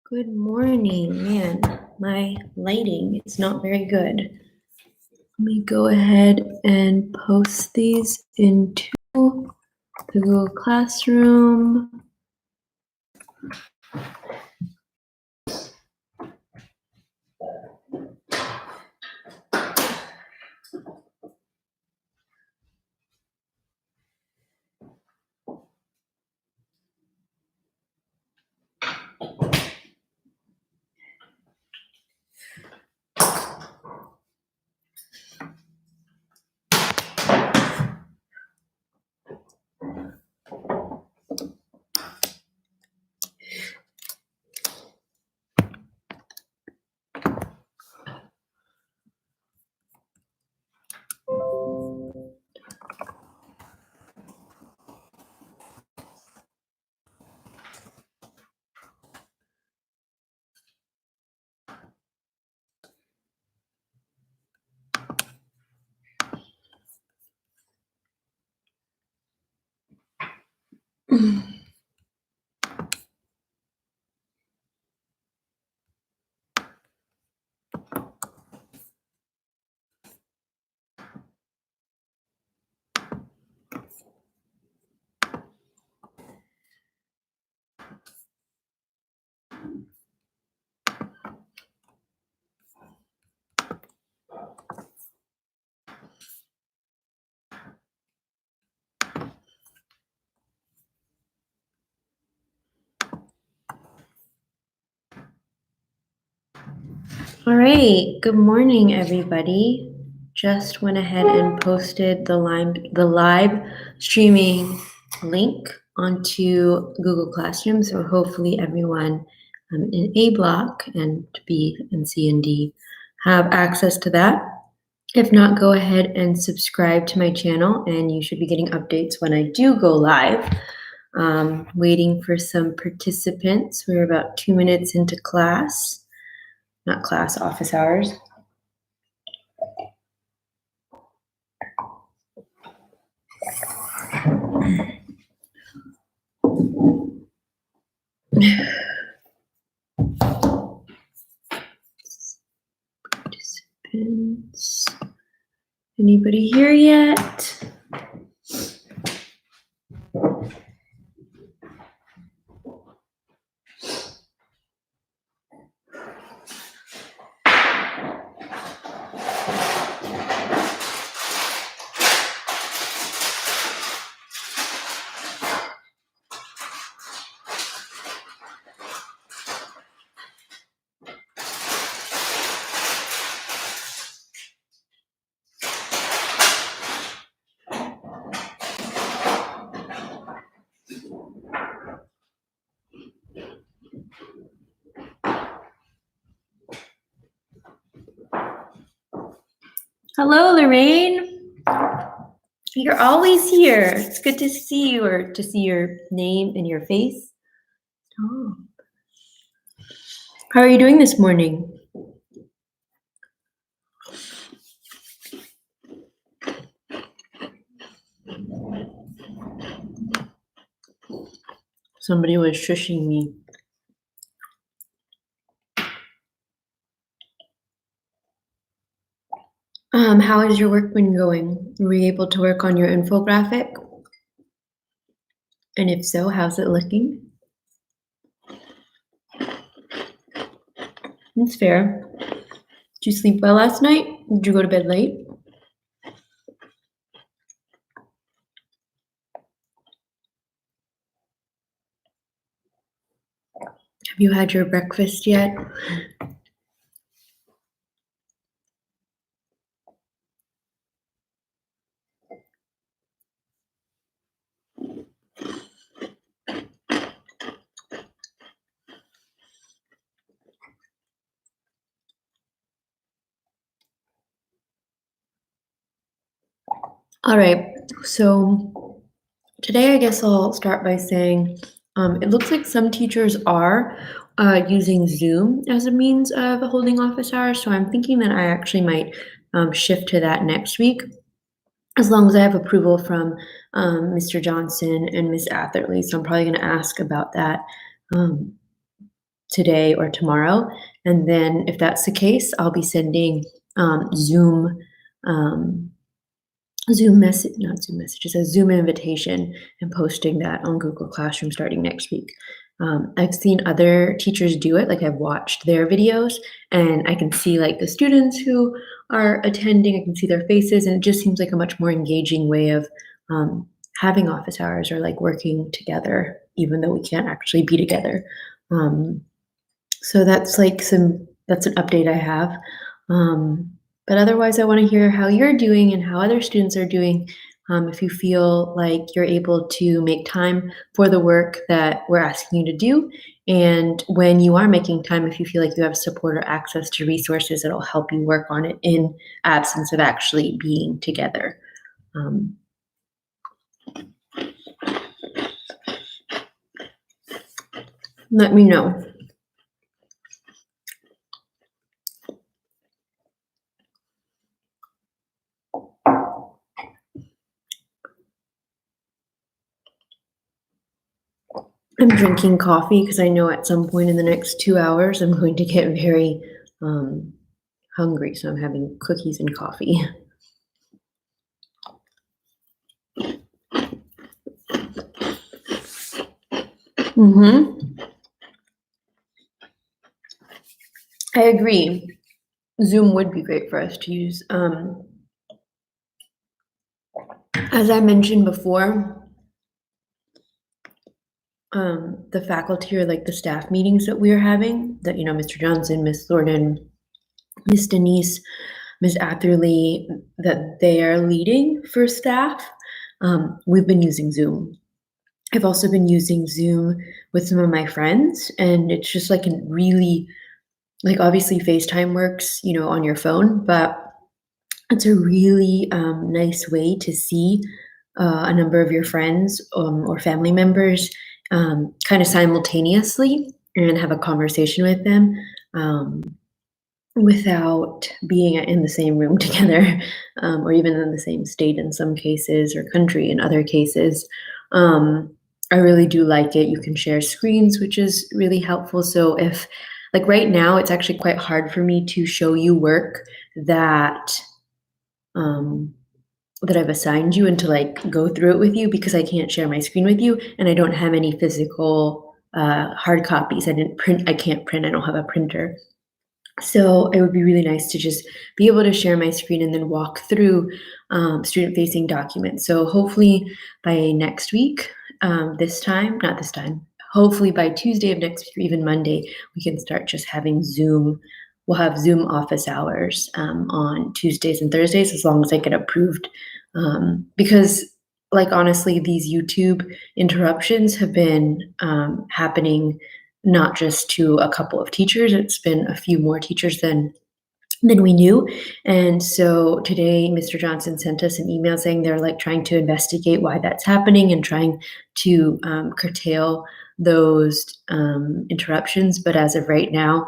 Good morning, man. My lighting is not very good. Let me go ahead and post these into the Google Classroom. All right, good morning, everybody. Just went ahead and posted the live streaming link onto Google Classroom, so hopefully everyone in A block and B and C and D have access to that. If not, go ahead and subscribe to my channel and you should be getting updates when I do go live. Waiting for some participants. We're about 2 minutes into class. Not class, office hours. Participants. Anybody here yet? Hello, Lorraine. You're always here. It's good to see you or to see your name and your face. Oh. How are you doing this morning? Somebody was shushing me. How has your work been going? Were you able to work on your infographic? And if so, how's it looking? That's fair. Did you sleep well last night? Did you go to bed late? Have you had your breakfast yet? All right, so today I guess I'll start by saying it looks like some teachers are using Zoom as a means of holding office hours, so I'm thinking that I actually might shift to that next week, as long as I have approval from Mr. Johnson and Ms. Atherley, so I'm probably going to ask about that today or tomorrow. And then if that's the case, I'll be sending Zoom not Zoom messages, a Zoom invitation and posting that on Google Classroom starting next week. I've seen other teachers do it, like I've watched their videos and I can see like the students who are attending, I can see their faces, and it just seems like a much more engaging way of having office hours or like working together, even though we can't actually be together. Um, so that's an update I have. But otherwise, I want to hear how you're doing and how other students are doing. If you feel like you're able to make time for the work that we're asking you to do, and when you are making time, if you feel like you have support or access to resources that'll help you work on it in absence of actually being together. Um, Let me know. I'm drinking coffee because I know at some point in the next 2 hours I'm going to get very hungry, so I'm having cookies and coffee. I agree. Zoom would be great for us to use. As I mentioned before, the faculty or like the staff meetings that we are having, that, Mr. Johnson, Miss Thornton, Miss Denise, Miss Atherley, that they are leading for staff, we've been using Zoom. I've also been using Zoom with some of my friends, and it's just like a really, like obviously FaceTime works, on your phone, but it's a really nice way to see a number of your friends or family members kind of simultaneously and have a conversation with them without being in the same room together or even in the same state in some cases or country in other cases. I really do like it. You can share screens, which is really helpful. So if, like right now, it's actually quite hard for me to show you work that that I've assigned you and to like go through it with you because I can't share my screen with you and I don't have any physical hard copies. I can't print, I don't have a printer. So it would be really nice to just be able to share my screen and then walk through student-facing documents. So hopefully by next week, not this time, hopefully by Tuesday of next week or even Monday, we can start just having Zoom. We'll have Zoom office hours on Tuesdays and Thursdays as long as I get approved. Because like honestly, these YouTube interruptions have been happening not just to a couple of teachers, it's been a few more teachers than we knew. And so today, Mr. Johnson sent us an email saying they're like trying to investigate why that's happening and trying to curtail those interruptions. But as of right now,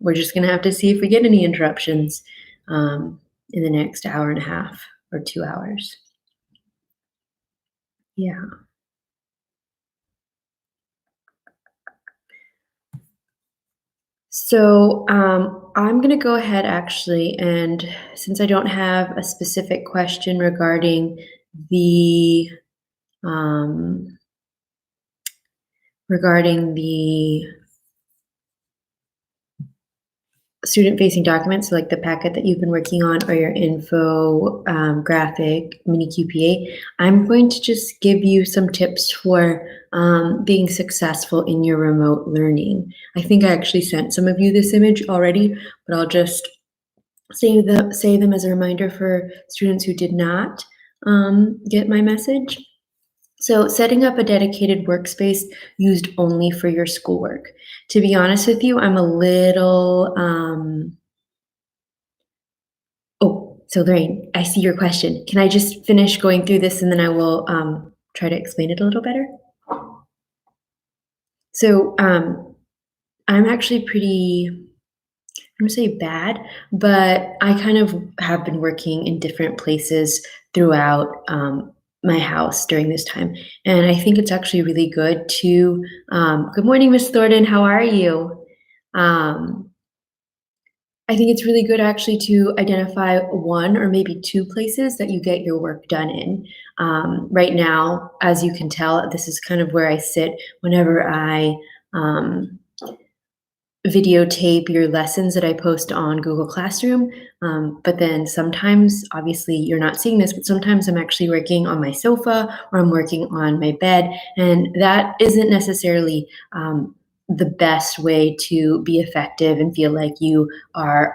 we're just going to have to see if we get any interruptions in the next hour and a half or 2 hours. Yeah. So I'm going to go ahead actually, and since I don't have a specific question um, regarding the student-facing documents, so like the packet that you've been working on or your info graphic mini QPA, I'm going to just give you some tips for being successful in your remote learning. I think I actually sent some of you this image already, but I'll just say them as a reminder for students who did not get my message. So setting up a dedicated workspace used only for your schoolwork. To be honest with you, I'm a little, so Lorraine, I see your question. Can I just finish going through this and then I will try to explain it a little better? So I'm actually pretty, I'm gonna say bad, but I kind of have been working in different places throughout my house during this time. And I think it's actually really good to, good morning, Miss Thornton, how are you? Um, I think it's really good actually to identify one or maybe two places that you get your work done in. Right now, as you can tell, this is kind of where I sit whenever I um, videotape your lessons that I post on Google Classroom. But then sometimes, obviously, you're not seeing this, but sometimes I'm actually working on my sofa or I'm working on my bed. And that isn't necessarily the best way to be effective and feel like you are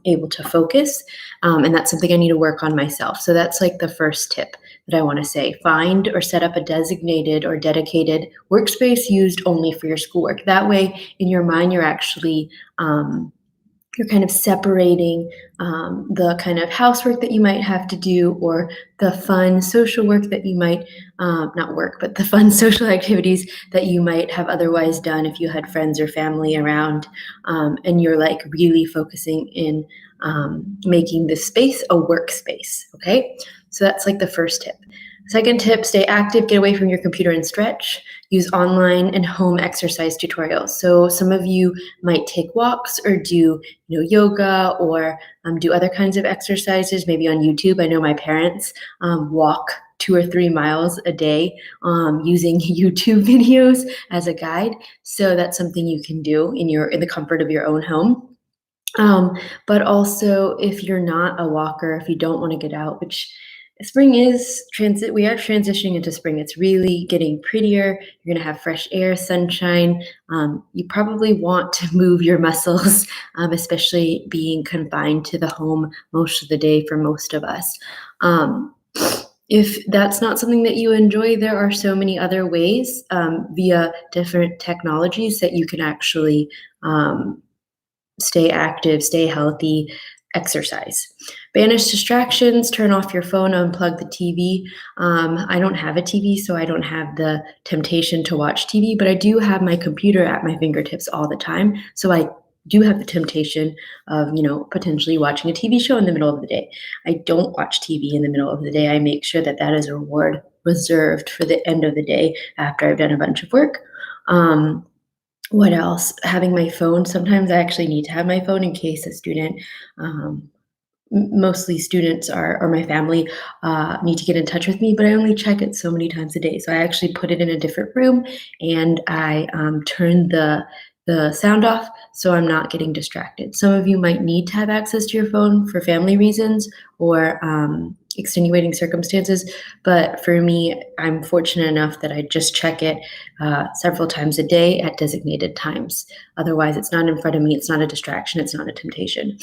able to focus. And that's something I need to work on myself. So that's like the first tip that I want to say. Find or set up a designated or dedicated workspace used only for your schoolwork. That way, in your mind, you're actually you're kind of separating the kind of housework that you might have to do or the fun social work that you might not work, but the fun social activities that you might have otherwise done if you had friends or family around, and you're like really focusing in making this space a workspace. Okay, so that's like the first tip. Second tip, stay active, get away from your computer and stretch. Use online and home exercise tutorials. So some of you might take walks or do yoga or do other kinds of exercises, maybe on YouTube. I know my parents walk 2 or 3 miles a day using YouTube videos as a guide. So that's something you can do in the comfort of your own home. But also, if you're not a walker, if you don't want to get out, which spring is transit, we are transitioning into spring. It's really getting prettier. You're going to have fresh air, sunshine. You probably want to move your muscles, especially being confined to the home most of the day for most of us. If that's not something that you enjoy, there are so many other ways via different technologies that you can actually stay active, stay healthy, exercise. Banish distractions, turn off your phone, unplug the TV. I don't have a TV, so I don't have the temptation to watch TV, but I do have my computer at my fingertips all the time. So I do have the temptation of, potentially watching a TV show in the middle of the day. I don't watch TV in the middle of the day. I make sure that that is a reward reserved for the end of the day after I've done a bunch of work. What else? Having my phone. Sometimes I actually need to have my phone in case a student, mostly students or my family, need to get in touch with me, but I only check it so many times a day. So I actually put it in a different room and I turn the sound off so I'm not getting distracted. Some of you might need to have access to your phone for family reasons or extenuating circumstances, but for me, I'm fortunate enough that I just check it several times a day at designated times. Otherwise, it's not in front of me. It's not a distraction. It's not a temptation.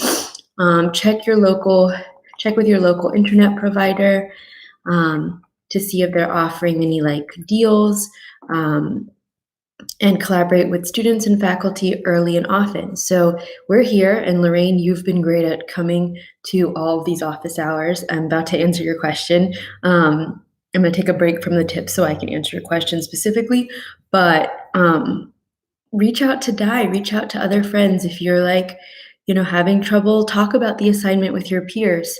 Check with your local internet provider to see if they're offering any deals. And collaborate with students and faculty early and often. So we're here, and Lorraine, you've been great at coming to all of these office hours. I'm about to answer your question. I'm going to take a break from the tips so I can answer your question specifically, but reach out to Di, reach out to other friends. If you're having trouble, talk about the assignment with your peers.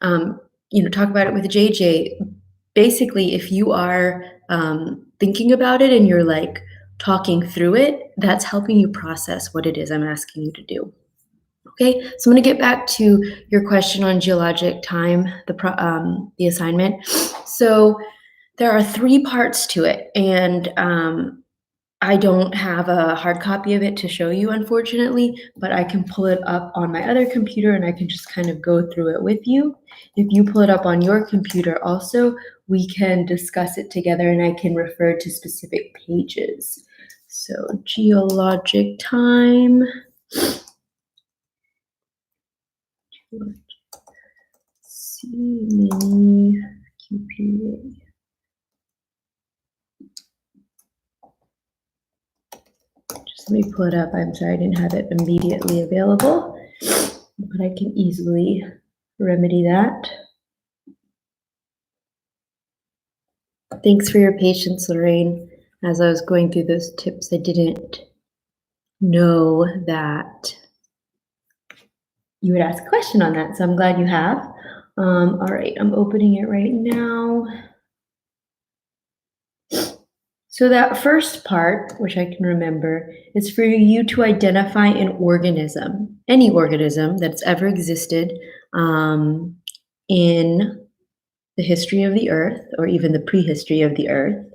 Talk about it with JJ. Basically, if you are thinking about it and you're talking through it, that's helping you process what it is I'm asking you to do. Okay, so I'm going to get back to your question on geologic time, the assignment. So there are 3 parts to it, and I don't have a hard copy of it to show you, unfortunately, but I can pull it up on my other computer and I can just kind of go through it with you. If you pull it up on your computer also, we can discuss it together and I can refer to specific pages. So geologic time. C mini QPA. Just let me pull it up. I'm sorry, I didn't have it immediately available, but I can easily remedy that. Thanks for your patience, Lorraine. As I was going through those tips, I didn't know that you would ask a question on that, so I'm glad you have. All right, I'm opening it right now. So that first part, which I can remember, is for you to identify an organism, any organism that's ever existed in the history of the Earth, or even the prehistory of the Earth,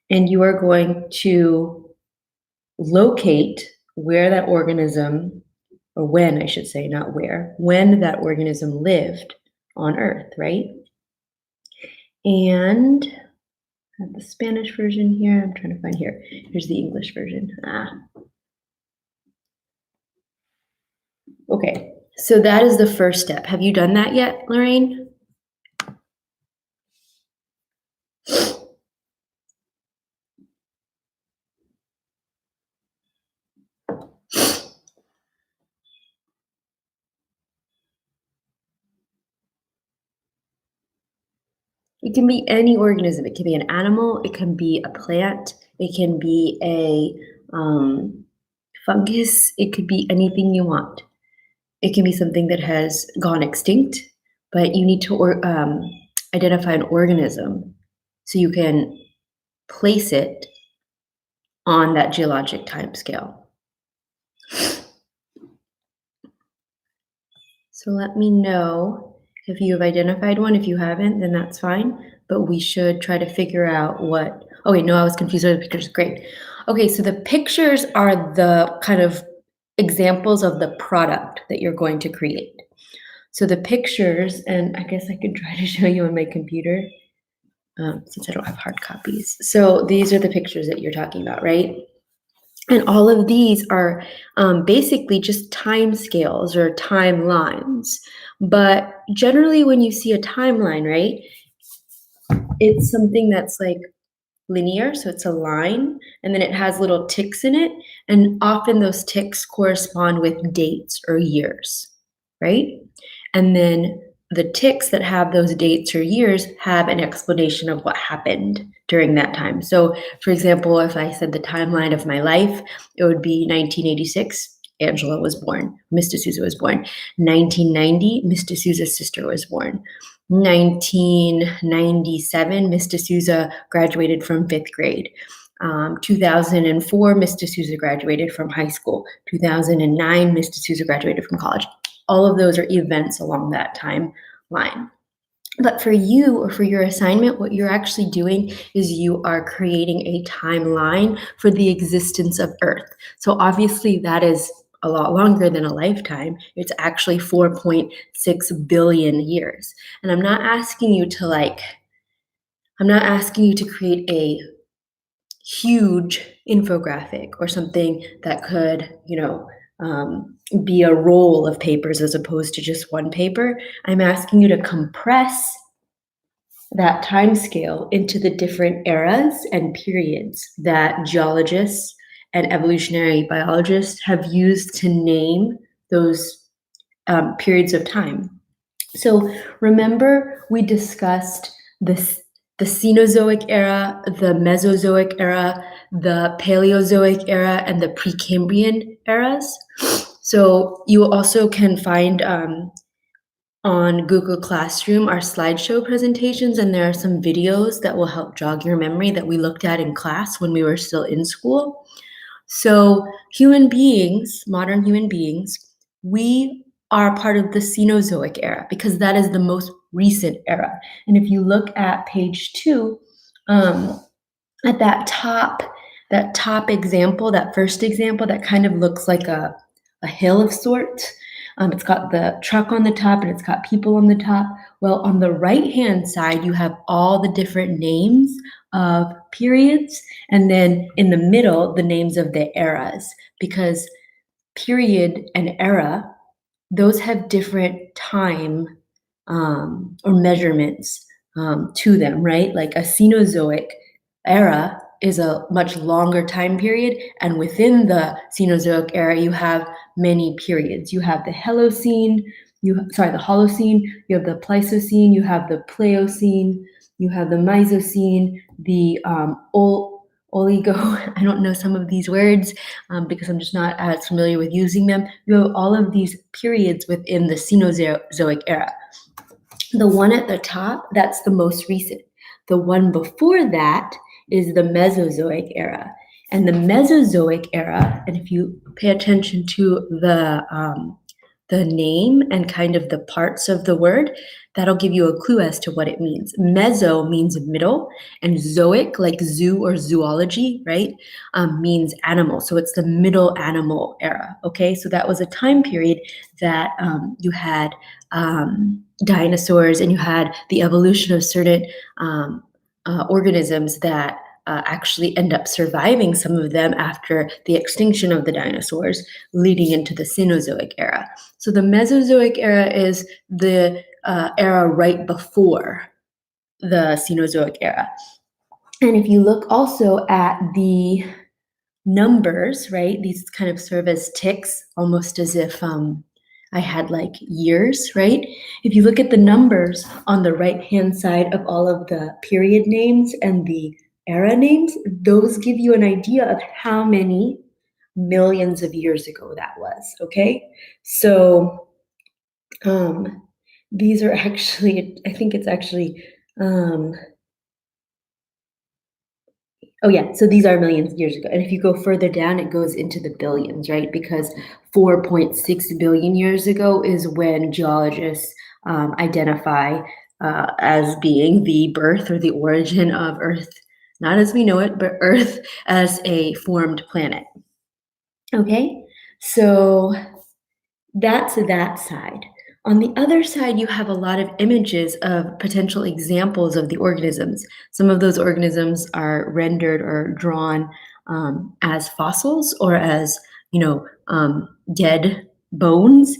and you are going to locate where that organism, or when I should say, not where, when that organism lived on Earth, right? And I have the Spanish version here. I'm trying to find here. Here's the English version. Okay, so that is the first step. Have you done that yet, Lorraine? It can be any organism. It can be an animal. It can be a plant. It can be a fungus. It could be anything you want. It can be something that has gone extinct, but you need to identify an organism so you can place it on that geologic timescale. So let me know if you have identified one. If you haven't, then that's fine. But we should try to figure out what. Oh wait, no, I was confused with the pictures. Great. Okay, so the pictures are the kind of examples of the product that you're going to create. So the pictures, and I guess I could try to show you on my computer since I don't have hard copies. So these are the pictures that you're talking about, right? And all of these are basically just time scales or timelines. But generally, when you see a timeline, right, it's something that's like linear, so it's a line, and then it has little ticks in it, and often those ticks correspond with dates or years, right? And then the ticks that have those dates or years have an explanation of what happened during that time. So, for example, if I said the timeline of my life, it would be 1986. Angela was born. Miss D'Souza was born. 1990, Miss D'Souza's sister was born. 1997, Miss D'Souza graduated from 5th grade. 2004, Miss D'Souza graduated from high school. 2009, Miss D'Souza graduated from college. All of those are events along that timeline. But for you, or for your assignment, what you're actually doing is you are creating a timeline for the existence of Earth. So obviously that is a lot longer than a lifetime. It's actually 4.6 billion years. And I'm not asking you to create a huge infographic or something that could, be a roll of papers as opposed to just one paper. I'm asking you to compress that time scale into the different eras and periods that geologists and evolutionary biologists have used to name those periods of time. So remember, we discussed the Cenozoic era, the Mesozoic era, the Paleozoic era, and the Precambrian eras. So you also can find on Google Classroom our slideshow presentations, and there are some videos that will help jog your memory that we looked at in class when we were still in school. So human beings, modern human beings, we are part of the Cenozoic era because that is the most recent era. And if you look at page 2, at that top example, that first example, that kind of looks like a hill of sorts. It's got the truck on the top and it's got people on the top. Well, on the right-hand side, you have all the different names of periods, and then in the middle, the names of the eras, because period and era, those have different time or measurements to them, right? Like a Cenozoic era is a much longer time period, and within the Cenozoic era, you have many periods. You have the Holocene, the Holocene, you have the Pleistocene, you have the Pliocene, you have the Miocene, the Oligo. I don't know some of these words because I'm just not as familiar with using them. You have all of these periods within the Cenozoic era. The one at the top, that's the most recent. The one before that is the Mesozoic era. And the Mesozoic era, and if you pay attention to the name and kind of the parts of the word, that'll give you a clue as to what it means. Meso means middle, and zoic, like zoo or zoology, right, means animal. So it's the middle animal era, okay? So that was a time period that you had dinosaurs and you had the evolution of certain organisms that actually end up surviving, some of them after the extinction of the dinosaurs, leading into the Cenozoic era. So the Mesozoic era is the era right before the Cenozoic era. And if you look also at the numbers, right, these kind of serve as ticks, almost as if I had like years, right? If you look at the numbers on the right-hand side of all of the period names and the era names, those give you an idea of how many millions of years ago that was, okay? So these are actually, I think it's actually, oh yeah, so these are millions of years ago. And if you go further down, it goes into the billions, right? Because 4.6 billion years ago is when geologists identify as being the birth or the origin of Earth, not as we know it, but Earth as a formed planet. Okay, so that's that side. On the other side, you have a lot of images of potential examples of the organisms. Some of those organisms are rendered or drawn as fossils or as, dead bones.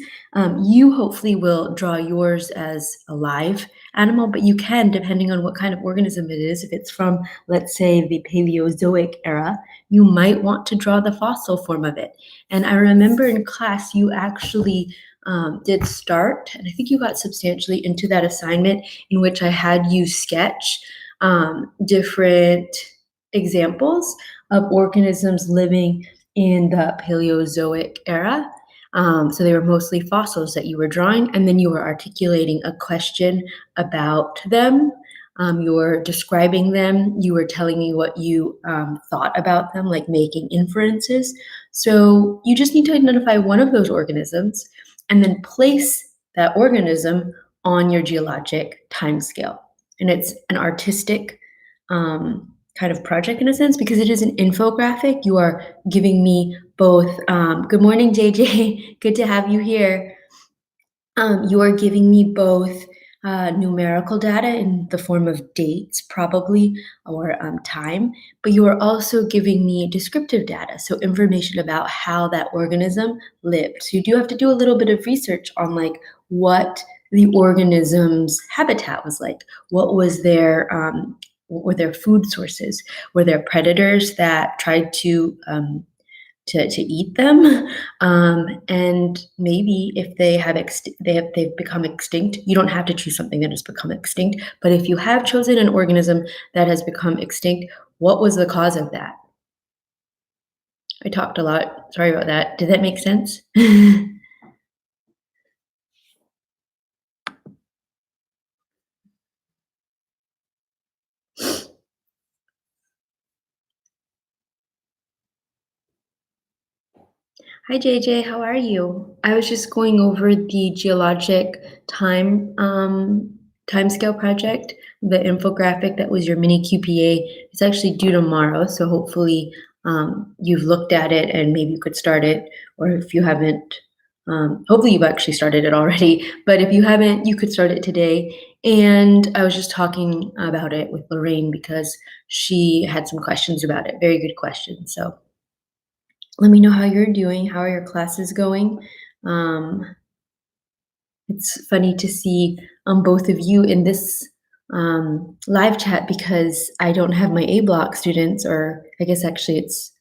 You hopefully will draw yours as a live animal, but you can, depending on what kind of organism it is. If it's from, let's say, the Paleozoic era, you might want to draw the fossil form of it. And I remember in class, you actually did start, and I think you got substantially into that assignment in which I had you sketch different examples of organisms living in the Paleozoic era. So they were mostly fossils that you were drawing, and then you were articulating a question about them. You were describing them. You were telling me what you thought about them, like making inferences. So you just need to identify one of those organisms and then place that organism on your geologic timescale. And it's an artistic kind of project in a sense because it is an infographic. You are giving me both, good morning, JJ, good to have you here. You are giving me both numerical data in the form of dates, probably, or time, but you are also giving me descriptive data, so information about how that organism lived. So you do have to do a little bit of research on like what the organism's habitat was like. What was their what were their food sources? Were there predators that tried to eat them, and maybe if they've become extinct, you don't have to choose something that has become extinct, but if you have chosen an organism that has become extinct, what was the cause of that? I talked a lot, sorry about that. Did that make sense? Hi JJ, how are you? I was just going over the geologic timescale project, the infographic that was your mini QPA. It's actually due tomorrow, so hopefully you've looked at it and maybe you could start it, or if you haven't, hopefully you've actually started it already, but if you haven't, you could start it today. And I was just talking about it with Lorraine because she had some questions about it, very good questions. So let me know how you're doing. How are your classes going? It's funny to see both of you in this live chat because I don't have my A block students, or I guess actually it's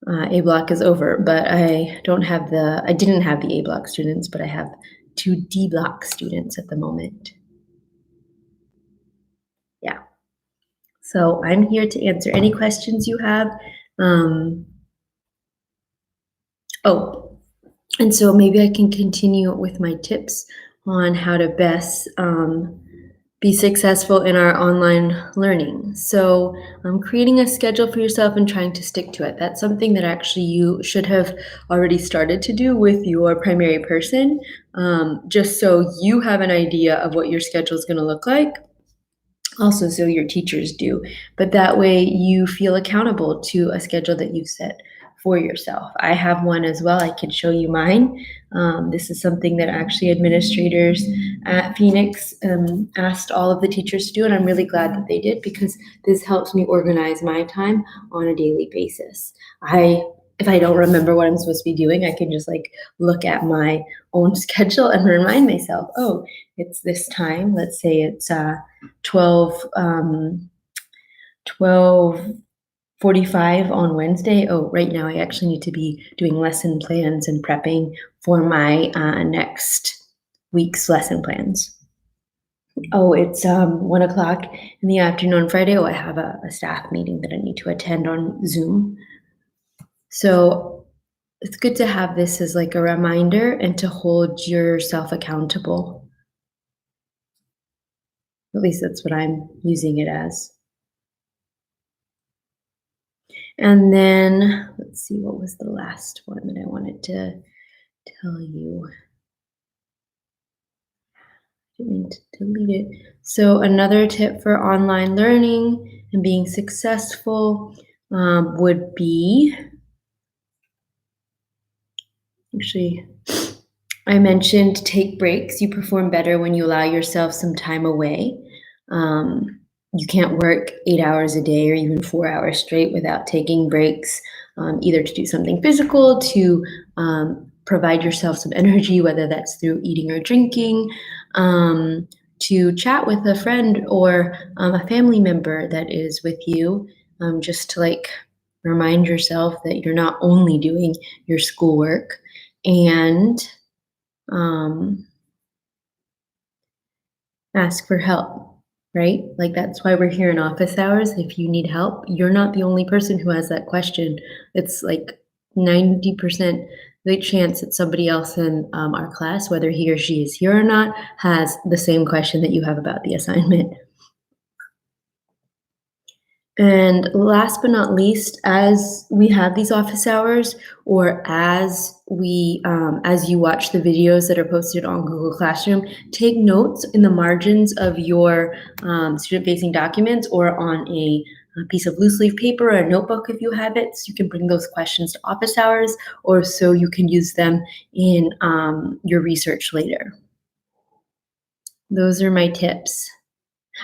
A block is over, but I didn't have the A block students, but I have 2 D block students at the moment. Yeah. So I'm here to answer any questions you have. Oh, and so maybe I can continue with my tips on how to best be successful in our online learning. So creating a schedule for yourself and trying to stick to it. That's something that actually you should have already started to do with your primary person, just so you have an idea of what your schedule is going to look like. Also, so your teachers do, but that way you feel accountable to a schedule that you've set for yourself. I have one as well. I can show you mine. This is something that actually administrators at Phoenix asked all of the teachers to do, and I'm really glad that they did because this helps me organize my time on a daily basis. If I don't remember what I'm supposed to be doing, I can just like look at my own schedule and remind myself, oh, it's this time. Let's say it's 12:45 on Wednesday. Oh, right now I actually need to be doing lesson plans and prepping for my next week's lesson plans. Oh, it's 1 o'clock in the afternoon on Friday. Oh, I have a staff meeting that I need to attend on Zoom. So it's good to have this as like a reminder and to hold yourself accountable. At least that's what I'm using it as. And then let's see, what was the last one that I wanted to tell you? Didn't mean to delete it. So another tip for online learning and being successful would be, actually, I mentioned take breaks. You perform better when you allow yourself some time away. You can't work 8 hours a day or even 4 hours straight without taking breaks, either to do something physical, to provide yourself some energy, whether that's through eating or drinking, to chat with a friend or a family member that is with you, just to like remind yourself that you're not only doing your schoolwork, and ask for help, right? Like that's why we're here in office hours. If you need help, you're not the only person who has that question. It's like 90% the chance that somebody else in our class, whether he or she is here or not, has the same question that you have about the assignment. And last but not least, as we have these office hours, or as you watch the videos that are posted on Google Classroom, take notes in the margins of your student-facing documents or on a piece of loose leaf paper or a notebook if you have it. So you can bring those questions to office hours, or so you can use them in your research later. Those are my tips.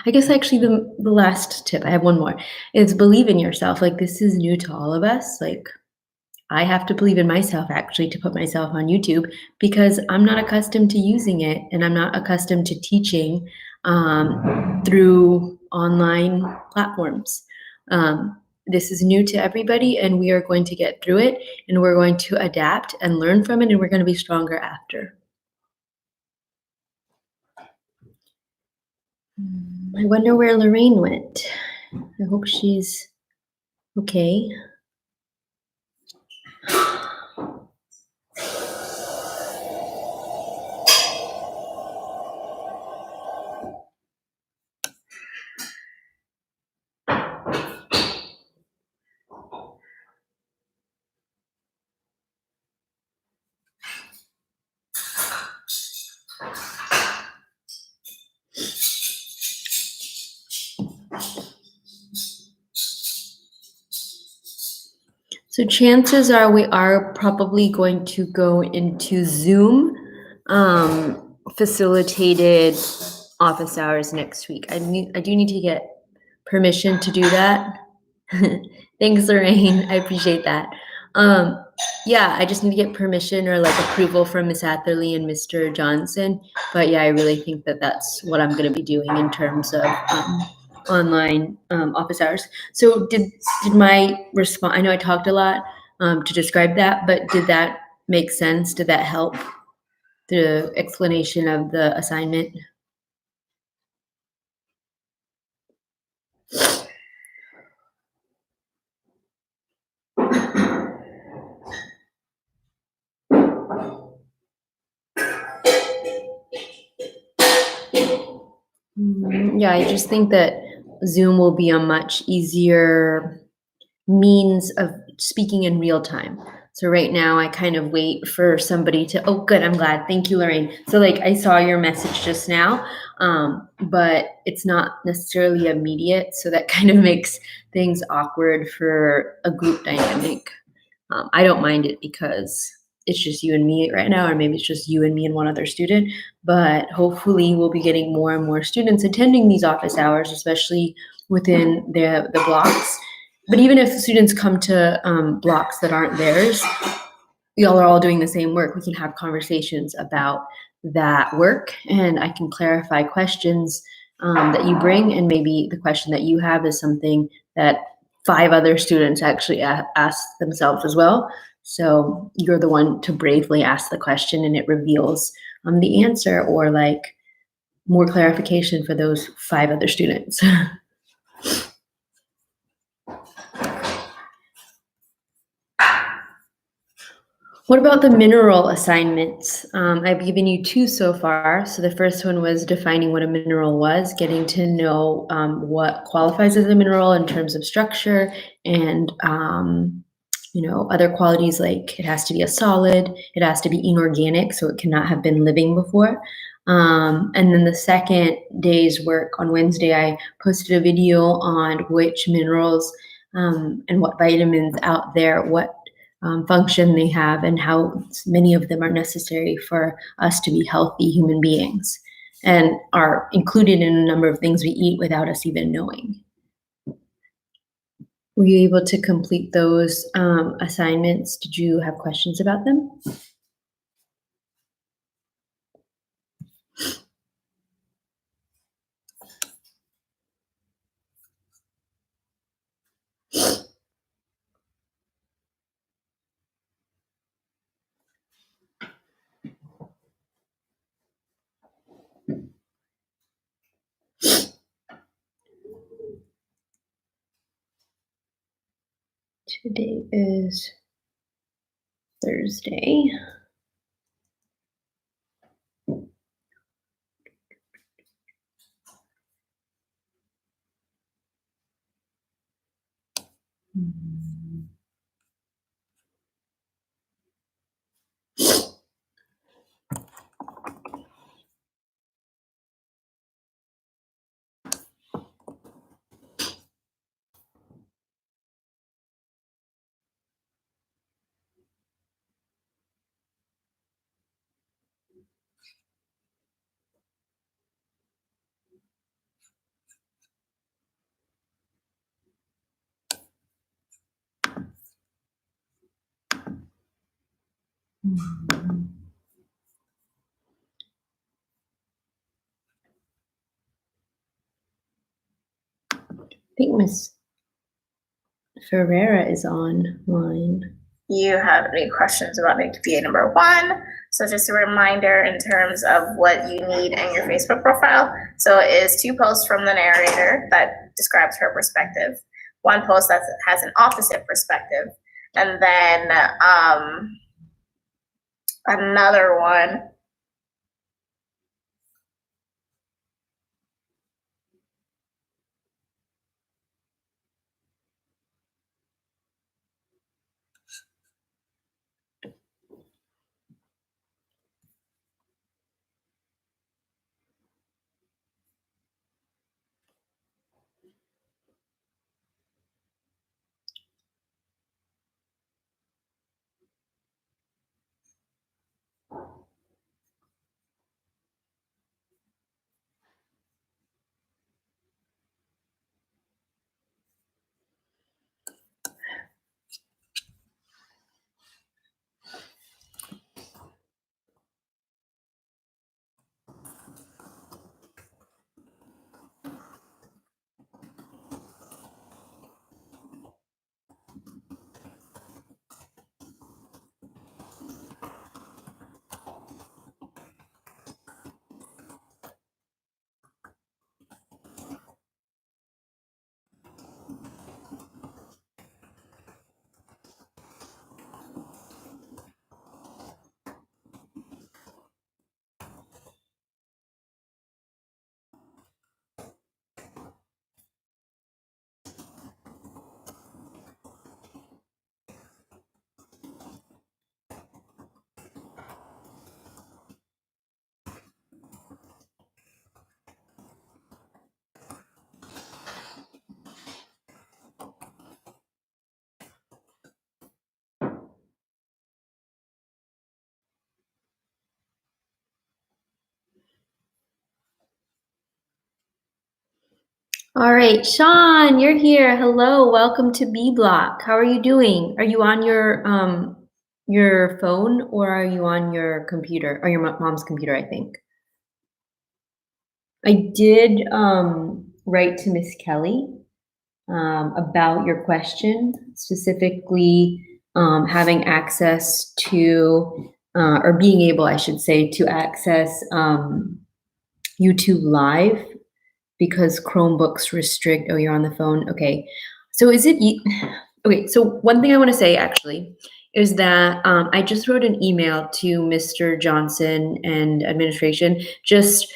I guess actually the last tip, I have one more, is believe in yourself. Like this is new to all of us. Like I have to believe in myself actually to put myself on YouTube because I'm not accustomed to using it and I'm not accustomed to teaching through online platforms. This is new to everybody and we are going to get through it and we're going to adapt and learn from it and we're going to be stronger after. I wonder where Lorraine went. I hope she's okay. So chances are we are probably going to go into Zoom facilitated office hours next week. I do need to get permission to do that. Thanks, Lorraine. I appreciate that. Yeah, I just need to get permission or like approval from Miss Atherley and Mr. Johnson. But yeah, I really think that that's what I'm going to be doing in terms of online office hours. So did my response, I know I talked a lot to describe that, but did that make sense? Did that help the explanation of the assignment? Yeah, I just think that Zoom will be a much easier means of speaking in real time. So right now I kind of wait for somebody to, oh, good, I'm glad. Thank you, Lorraine. So like I saw your message just now, but it's not necessarily immediate. So that kind of makes things awkward for a group dynamic. I don't mind it because it's just you and me right now, or maybe it's just you and me and one other student. But hopefully, we'll be getting more and more students attending these office hours, especially within the blocks. But even if students come to blocks that aren't theirs, we all are all doing the same work. We can have conversations about that work, and I can clarify questions that you bring, and maybe the question that you have is something that 5 other students actually ask themselves as well. So you're the one to bravely ask the question, and it reveals the answer or like more clarification for those 5 other students. What about the mineral assignments? I've given you 2 so far. So the first one was defining what a mineral was, getting to know what qualifies as a mineral in terms of structure and other qualities like it has to be a solid, it has to be inorganic, so it cannot have been living before. And then the second day's work on Wednesday, I posted a video on which minerals and what vitamins out there, what function they have, and how many of them are necessary for us to be healthy human beings and are included in a number of things we eat without us even knowing. Were you able to complete those assignments? Did you have questions about them? Today is Thursday. I think Miss Ferreira is online. You have any questions about PA number 1. So just a reminder in terms of what you need in your Facebook profile. So it is 2 posts from the narrator that describes her perspective, 1 post that has an opposite perspective, and then another one. All right, Sean, you're here. Hello, welcome to B Block. How are you doing? Are you on your phone or are you on your computer or your mom's computer, I think? I did write to Miss Kelly about your question, specifically having access to, or being able, I should say, to access YouTube Live because Chromebooks restrict. Oh, you're on the phone. Okay. So is it? Okay. So one thing I want to say actually is that I just wrote an email to Mr. Johnson and administration, just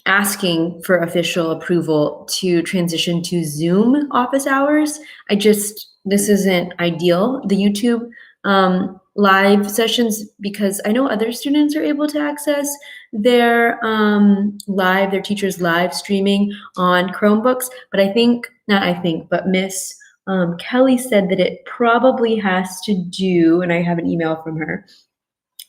asking for official approval to transition to Zoom office hours. This isn't ideal. The YouTube live sessions, because I know other students are able to access their teachers live streaming on Chromebooks, but but Miss Kelly said that it probably has to do, and I have an email from her,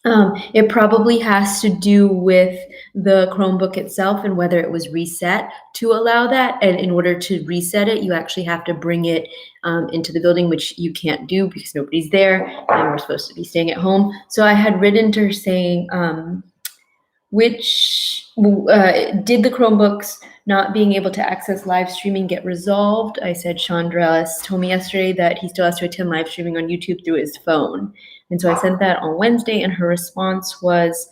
it probably has to do with the Chromebook itself and whether it was reset to allow that. And in order to reset it, you actually have to bring it into the building, which you can't do because nobody's there and we're supposed to be staying at home. So I had written to her saying, did the Chromebooks not being able to access live streaming get resolved? I said, Chandra's told me yesterday that he still has to attend live streaming on YouTube through his phone. And so I sent that on Wednesday, and her response was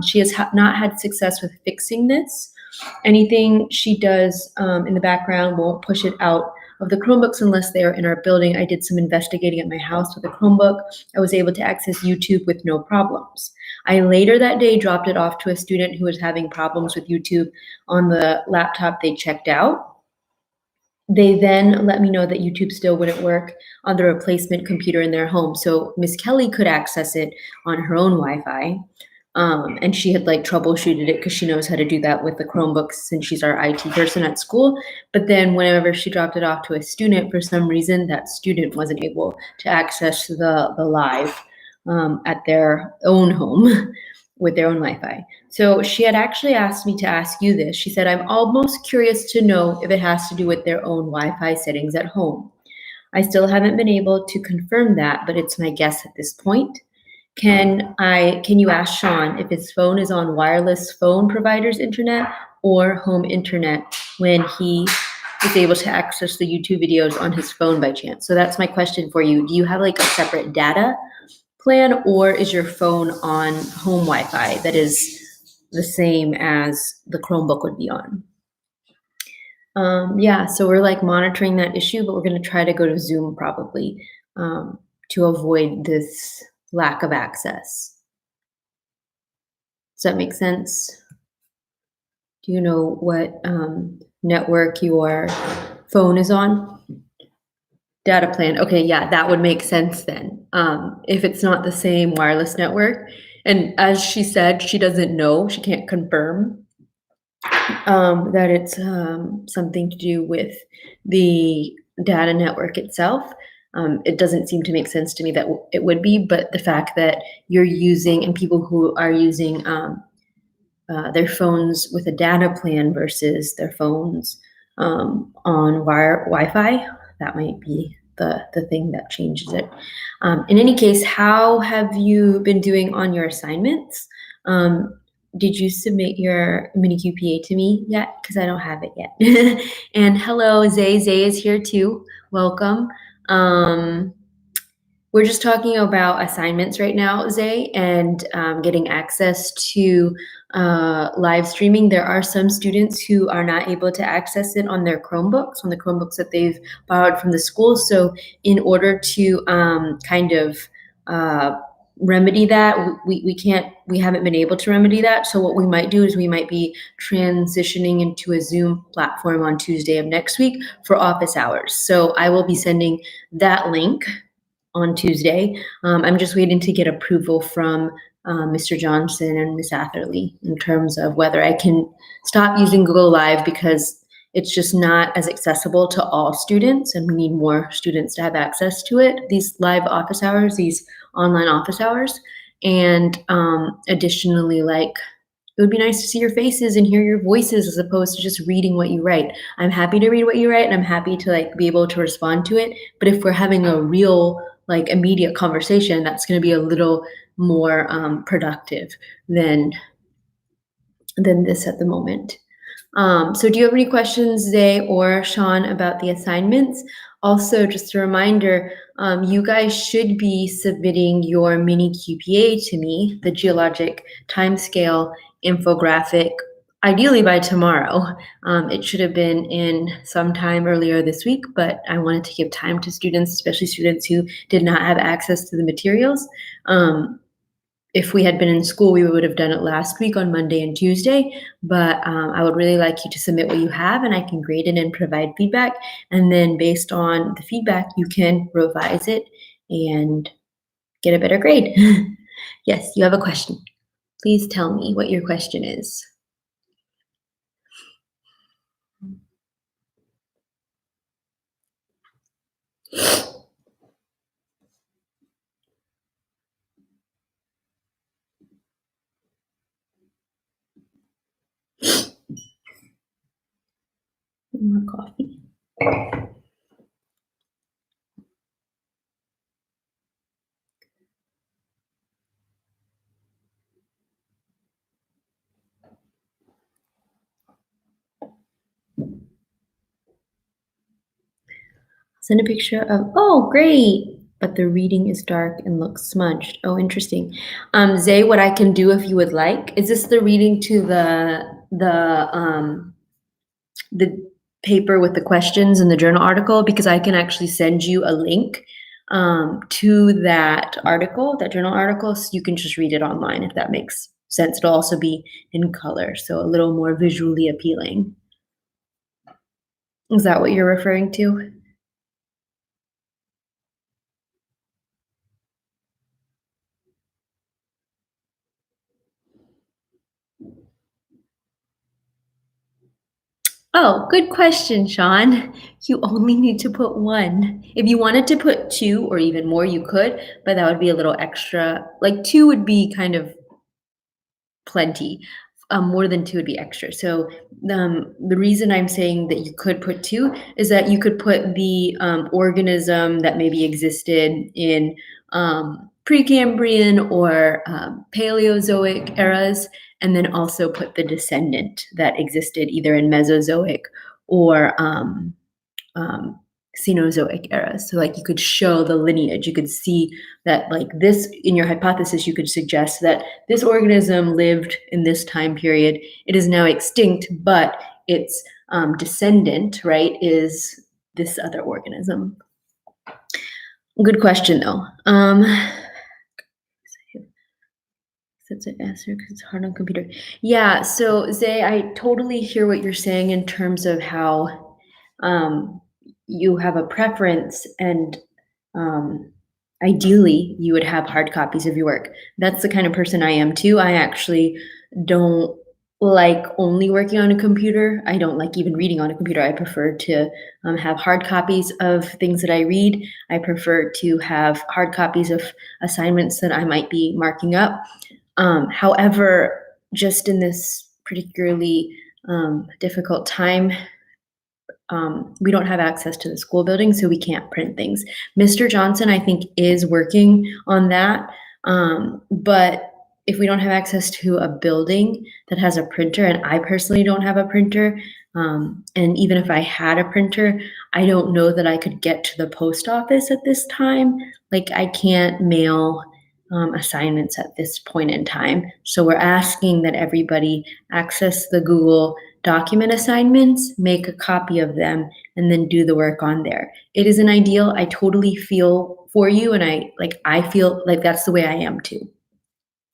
she has not had success with fixing this. Anything she does in the background won't push it out of the Chromebooks unless they are in our building. I did some investigating at my house with a Chromebook. I was able to access YouTube with no problems. I later that day dropped it off to a student who was having problems with YouTube on the laptop they checked out. They then let me know that YouTube still wouldn't work on the replacement computer in their home. So Miss Kelly could access it on her own Wi-Fi. And she had like troubleshooted it because she knows how to do that with the Chromebooks since she's our IT person at school. But then whenever she dropped it off to a student, for some reason, that student wasn't able to access the live at their own home with their own Wi-Fi. So she had actually asked me to ask you this. She said, I'm almost curious to know if it has to do with their own Wi-Fi settings at home. I still haven't been able to confirm that, but it's my guess at this point. Can you ask Sean if his phone is on wireless phone provider's internet or home internet when he is able to access the YouTube videos on his phone by chance? So that's my question for you. Do you have like a separate data plan, or is your phone on home Wi-Fi that is the same as the Chromebook would be on? Yeah, so we're like monitoring that issue, but we're going to try to go to Zoom probably to avoid this lack of access. Does that make sense? Do you know what network your phone is on? Data plan. Okay, yeah, that would make sense then. If it's not the same wireless network, and as she said, she doesn't know, she can't confirm that it's something to do with the data network itself. It doesn't seem to make sense to me that it would be, but the fact that you're using, and people who are using their phones with a data plan versus their phones on Wi-Fi, that might be the thing that changes it. In any case, how have you been doing on your assignments? Did you submit your mini QPA to me yet? Because I don't have it yet. And hello, Zay. Zay is here too. Welcome. We're just talking about assignments right now, Zay, and getting access to live streaming. There are some students who are not able to access it on their Chromebooks, on the Chromebooks that they've borrowed from the school. So in order to kind of remedy that, we haven't been able to remedy that. So what we might do is we might be transitioning into a Zoom platform on Tuesday of next week for office hours. So I will be sending that link on Tuesday. I'm just waiting to get approval from Mr. Johnson and Ms. Atherley in terms of whether I can stop using Google Live because it's just not as accessible to all students, and we need more students to have access to it, these live office hours, these online office hours. And additionally, like It would be nice to see your faces and hear your voices as opposed to just reading what you write. I'm happy to read what you write and I'm happy to like be able to respond to it. But if we're having a real like immediate conversation, that's going to be a little more productive than this at the moment. So do you have any questions, Zay or Sean, about the assignments? Also, just a reminder, you guys should be submitting your mini QPA to me, the geologic timescale infographic, ideally by tomorrow. It should have been in sometime earlier this week, but I wanted to give time to students, especially students who did not have access to the materials. If we had been in school, we would have done it last week on Monday and Tuesday, but I would really like you to submit what you have and I can grade it and provide feedback. And then based on the feedback, you can revise it and get a better grade. Yes, you have a question. Please tell me what your question is. More coffee. Send a picture of, oh, great, but the reading is dark and looks smudged. Oh, interesting. Zay, what I can do if you would like, is this the reading to the paper with the questions in the journal article? Because I can actually send you a link to that article, that journal article, so you can just read it online if that makes sense. It'll also be in color, so a little more visually appealing. Is that what you're referring to? Oh, good question, Sean. You only need to put one. If you wanted to put two or even more, you could, but that would be a little extra. Like two would be kind of plenty. More than two would be extra. So the reason I'm saying that you could put two is that you could put the organism that maybe existed in Precambrian or Paleozoic eras, and then also put the descendant that existed either in Mesozoic or Cenozoic eras. So like you could show the lineage, you could see that like this, in your hypothesis, you could suggest that this organism lived in this time period. It is now extinct, but its descendant, right, is this other organism. Good question though. That's an answer because it's hard on computer. Yeah, so Zay, I totally hear what you're saying in terms of how you have a preference and ideally you would have hard copies of your work. That's the kind of person I am too. I actually don't like only working on a computer. I don't like even reading on a computer. I prefer to have hard copies of things that I read. I prefer to have hard copies of assignments that I might be marking up. However, just in this particularly difficult time, we don't have access to the school building, so we can't print things. Mr. Johnson, I think, is working on that. But if we don't have access to a building that has a printer, and I personally don't have a printer, and even if I had a printer, I don't know that I could get to the post office at this time. Like I can't mail assignments at this point in time. So we're asking that everybody access the Google document assignments, make a copy of them, and then do the work on there. It is an ideal. I totally feel for you, and I feel like that's the way I am too.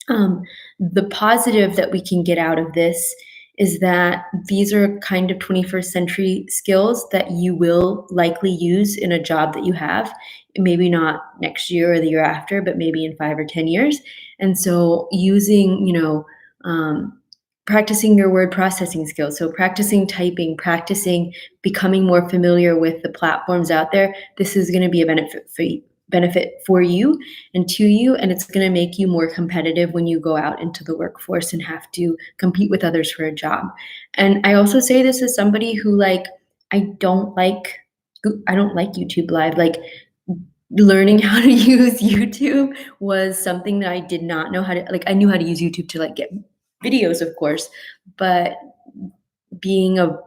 The positive that we can get out of this is that these are kind of 21st century skills that you will likely use in a job that you have, maybe not next year or the year after, but maybe in 5 or 10 years. And so using, practicing your word processing skills. So practicing typing, practicing becoming more familiar with the platforms out there. This is going to be a benefit for you and to you, and it's going to make you more competitive when you go out into the workforce and have to compete with others for a job. And I also say this as somebody who I don't like YouTube Live. Like, learning how to use YouTube was something that I did not know how to, I knew how to use YouTube to get videos, of course, but being a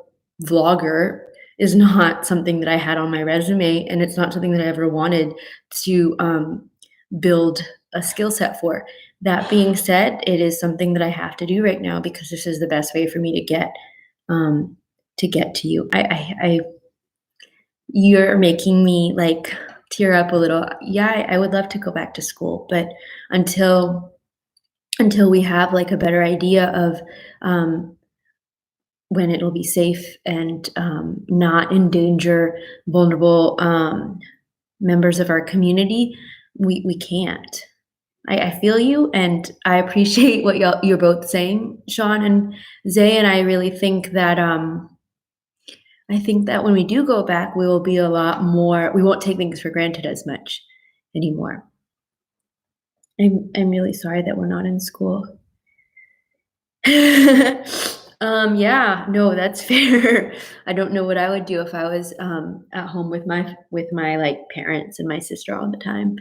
vlogger is not something that I had on my resume, and it's not something that I ever wanted to build a skill set for. That being said, it is something that I have to do right now because this is the best way for me to get to you. You're making me tear up a little. Yeah, I would love to go back to school, but until we have a better idea of when it'll be safe and not endanger vulnerable members of our community, we can't. I feel you, and I appreciate what you're both saying, Sean and Zay, and I really think that when we do go back, we will be a lot more, we won't take things for granted as much anymore. I'm really sorry that we're not in school. Yeah, no, that's fair. I don't know what I would do if I was at home with my parents and my sister all the time.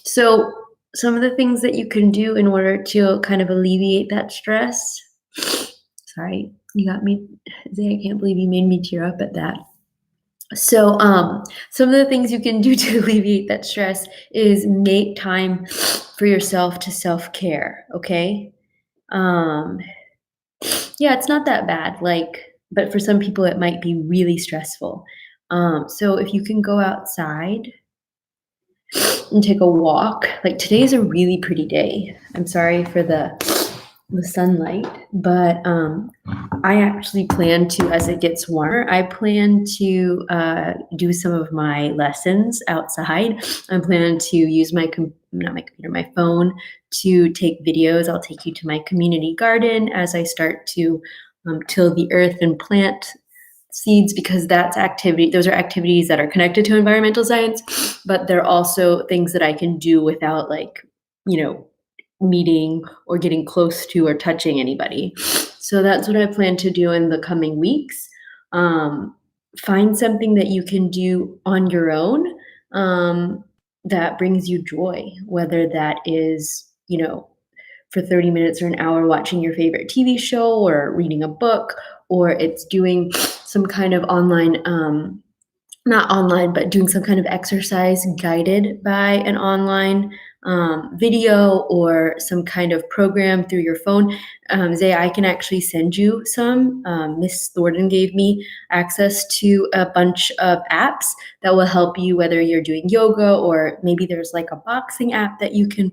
So some of the things that you can do in order to kind of alleviate that stress. Sorry, you got me. Zay, I can't believe you made me tear up at that. So some of the things you can do to alleviate that stress is make time for yourself to self-care, okay? Yeah, it's not that bad, but for some people it might be really stressful. So if you can go outside and take a walk, today is a really pretty day. I'm sorry for the sunlight, but I actually plan to, as it gets warmer, I plan to do some of my lessons outside. I plan to use my phone to take videos. I'll take you to my community garden as I start to till the earth and plant seeds, because those are activities that are connected to environmental science, but they're also things that I can do without meeting or getting close to or touching anybody. So that's what I plan to do in the coming weeks. Find something that you can do on your own that brings you joy, whether that is, for 30 minutes or an hour watching your favorite TV show or reading a book, or it's doing some kind of online, not online, but doing some kind of exercise guided by an online video or some kind of program through your phone. Zay, I can actually send you some. Miss Thornton gave me access to a bunch of apps that will help you, whether you're doing yoga or maybe there's a boxing app that you can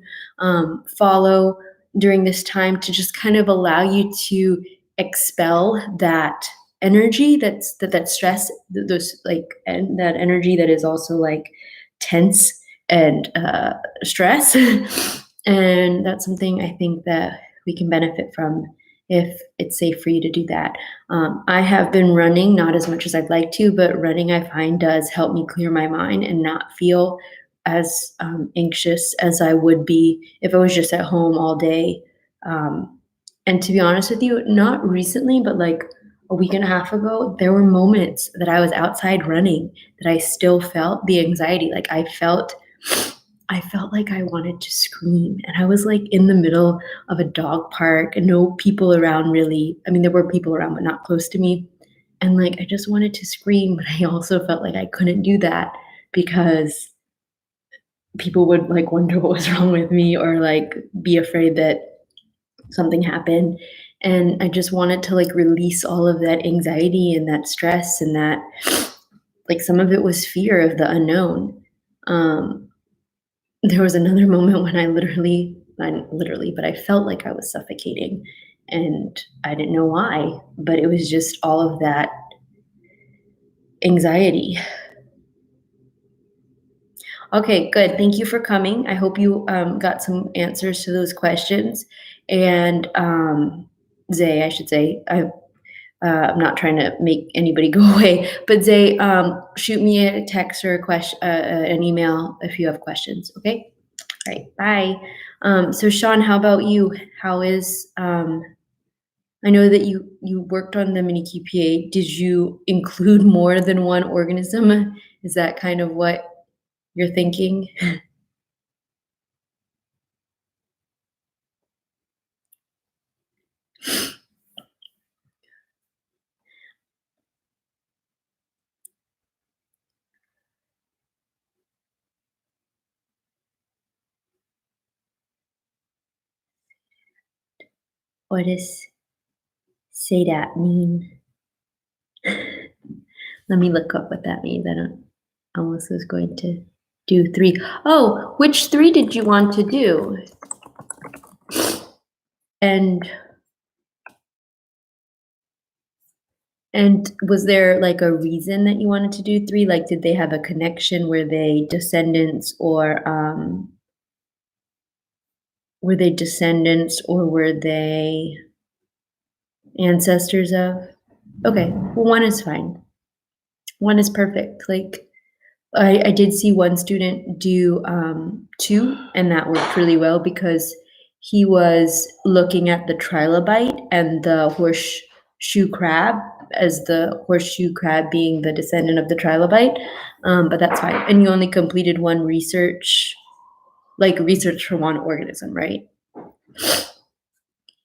follow during this time to just kind of allow you to expel that energy, that stress, those and that energy that is also tense and stress. And that's something I think that we can benefit from if it's safe for you to do that. I have been running, not as much as I'd like to, but running I find does help me clear my mind and not feel as anxious as I would be if I was just at home all day. And to be honest with you, not recently, but a week and a half ago, there were moments that I was outside running that I still felt the anxiety. I felt like I wanted to scream, and I was in the middle of a dog park and no people around really. I mean, there were people around, but not close to me. And I just wanted to scream, but I also felt like I couldn't do that because people would wonder what was wrong with me or be afraid that something happened. And I just wanted to release all of that anxiety and that stress, and that some of it was fear of the unknown. There was another moment when not literally, but I felt like I was suffocating, and I didn't know why, but it was just all of that anxiety. Okay, good. Thank you for coming. I hope you got some answers to those questions. And Zay, I should say, I'm not trying to make anybody go away, but Zay, shoot me a text or a question, an email if you have questions. Okay. All right. Bye. So Sean, how about you? How is, I know that you worked on the mini QPA. Did you include more than one organism? Is that kind of what you're thinking? What does say that mean? Let me look up what that means. I almost was going to do 3. Oh, which 3 did you want to do? And was there like a reason that you wanted to do 3? Like, did they have a connection? Were they descendants or were they ancestors of? Okay, well, 1 is fine. 1 is perfect. Like, I did see one student do 2, and that worked really well because he was looking at the trilobite and the horseshoe crab, as the horseshoe crab being the descendant of the trilobite. But that's fine. And you only completed 1 research, like research for 1 organism, right?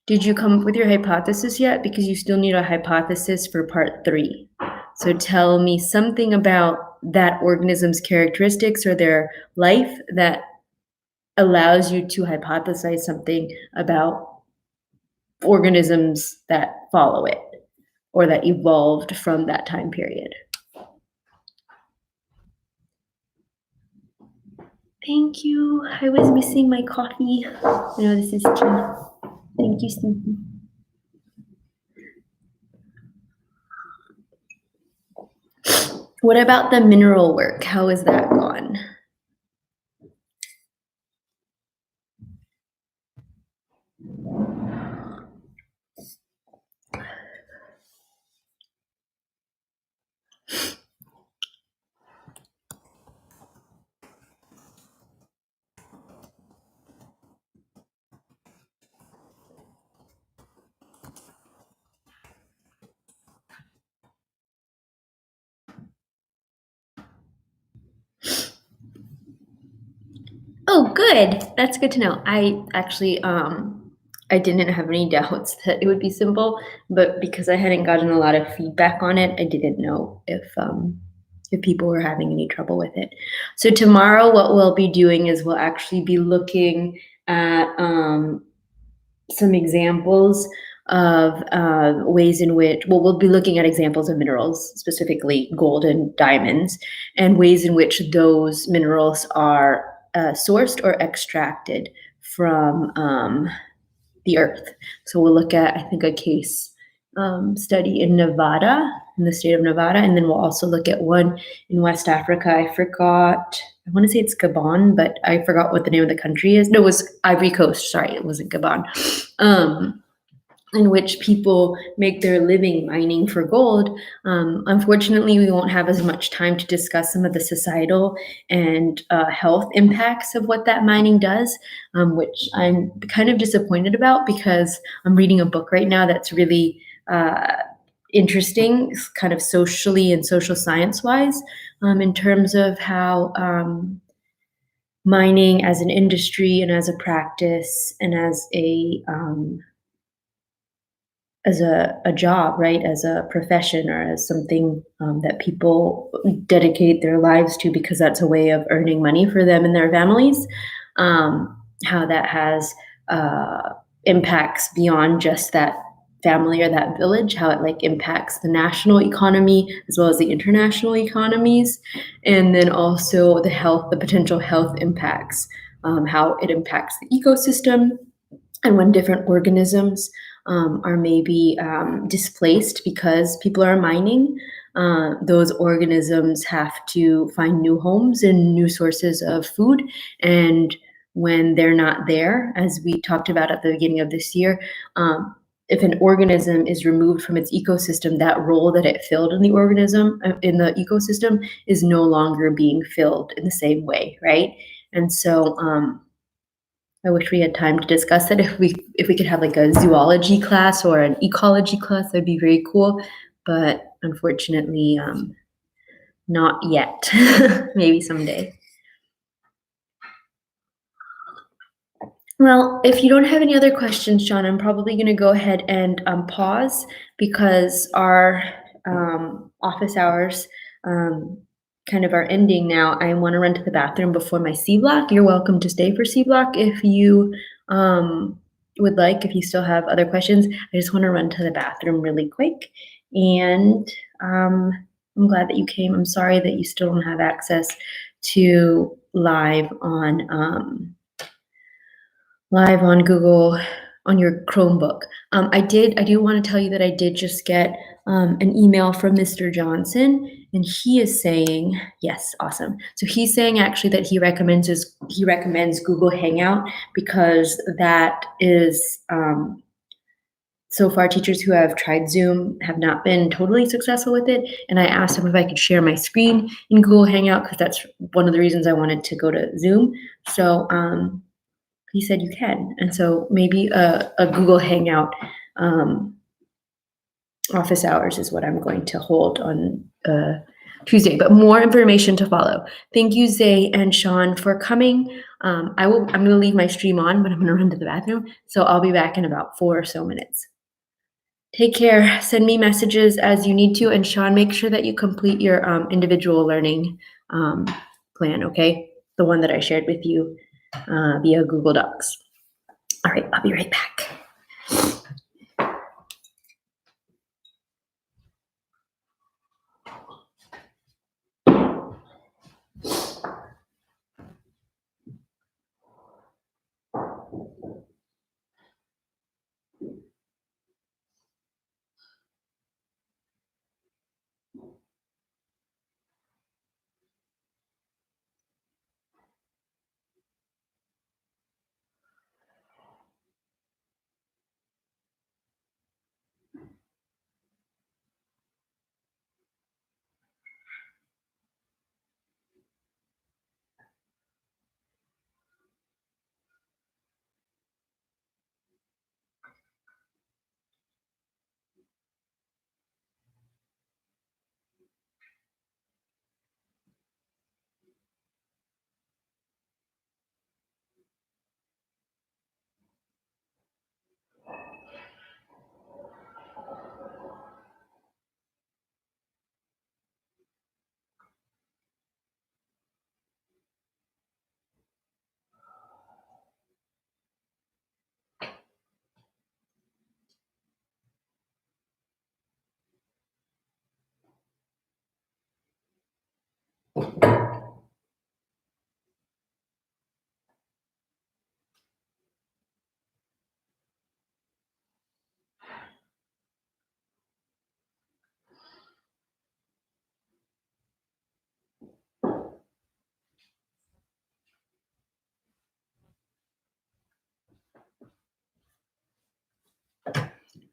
Did you come up with your hypothesis yet? Because you still need a hypothesis for part 3. So tell me something about that organism's characteristics or their life that allows you to hypothesize something about organisms that follow it or that evolved from that time period. Thank you. I was missing my coffee. I know this is tea. Thank you, Snoopy. What about the mineral work? How is that gone? Oh, good. That's good to know. I actually, I didn't have any doubts that it would be simple, but because I hadn't gotten a lot of feedback on it, I didn't know if people were having any trouble with it. So tomorrow, what we'll be doing is we'll actually be looking at some examples of ways in which, well, we'll be looking at examples of minerals, specifically gold and diamonds, and ways in which those minerals are sourced or extracted from the earth. So we'll look at, I think, a case study in Nevada, in the state of Nevada, and then we'll also look at one in West Africa. I want to say it's Gabon, but I forgot what the name of the country is. No, it was Ivory Coast. Sorry, it wasn't Gabon. In which people make their living mining for gold. Unfortunately, we won't have as much time to discuss some of the societal and health impacts of what that mining does, which I'm kind of disappointed about because I'm reading a book right now that's really interesting, kind of socially and social science-wise, in terms of how mining as an industry and as a practice and as a job, right, as a profession or as something that people dedicate their lives to because that's a way of earning money for them and their families, how that has impacts beyond just that family or that village, how it like impacts the national economy as well as the international economies, and then also the potential health impacts, how it impacts the ecosystem, and when different organisms are maybe displaced because people are mining, those organisms have to find new homes and new sources of food. And when they're not there, as we talked about at the beginning of this year, if an organism is removed from its ecosystem, that role that it filled in the organism, in the ecosystem, is no longer being filled in the same way, right? And so I wish we had time to discuss it. If we could have like a zoology class or an ecology class, that'd be very cool. But unfortunately, not yet. Maybe someday. Well, if you don't have any other questions, Sean, I'm probably going to go ahead and pause because our office hours kind of are ending now. I want to run to the bathroom before my C block. You're welcome to stay for C block if you would like, if you still have other questions. I just want to run to the bathroom really quick. And I'm glad that you came. I'm sorry that you still don't have access to live on Google on your Chromebook. I do want to tell you that I did just get an email from Mr. Johnson, and he is saying, yes, awesome. So he's saying actually that he recommends Google Hangout because that is so far teachers who have tried Zoom have not been totally successful with it. And I asked him if I could share my screen in Google Hangout because that's one of the reasons I wanted to go to Zoom. So he said you can. And so maybe a Google Hangout office hours is what I'm going to hold on Tuesday, but more information to follow. Thank you, Zay and Sean, for coming. I'm going to leave my stream on, but I'm going to run to the bathroom. So I'll be back in about 4 or so minutes. Take care. Send me messages as you need to. And Sean, make sure that you complete your individual learning plan, okay? The one that I shared with you via Google Docs. All right, I'll be right back.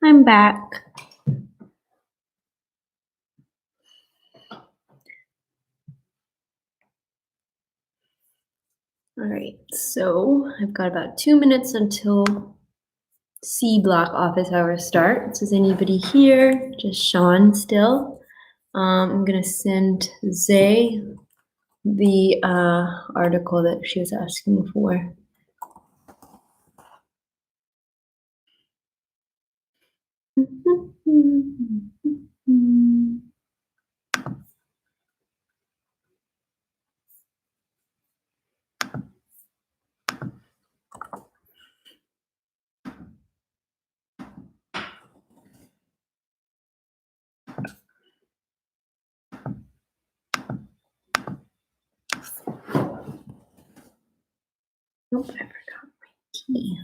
I'm back. All right, so I've got about 2 minutes until C block office hours start. Does anybody here? Just Sean still. I'm gonna send Zay the article that she was asking for. Nope, I forgot my key.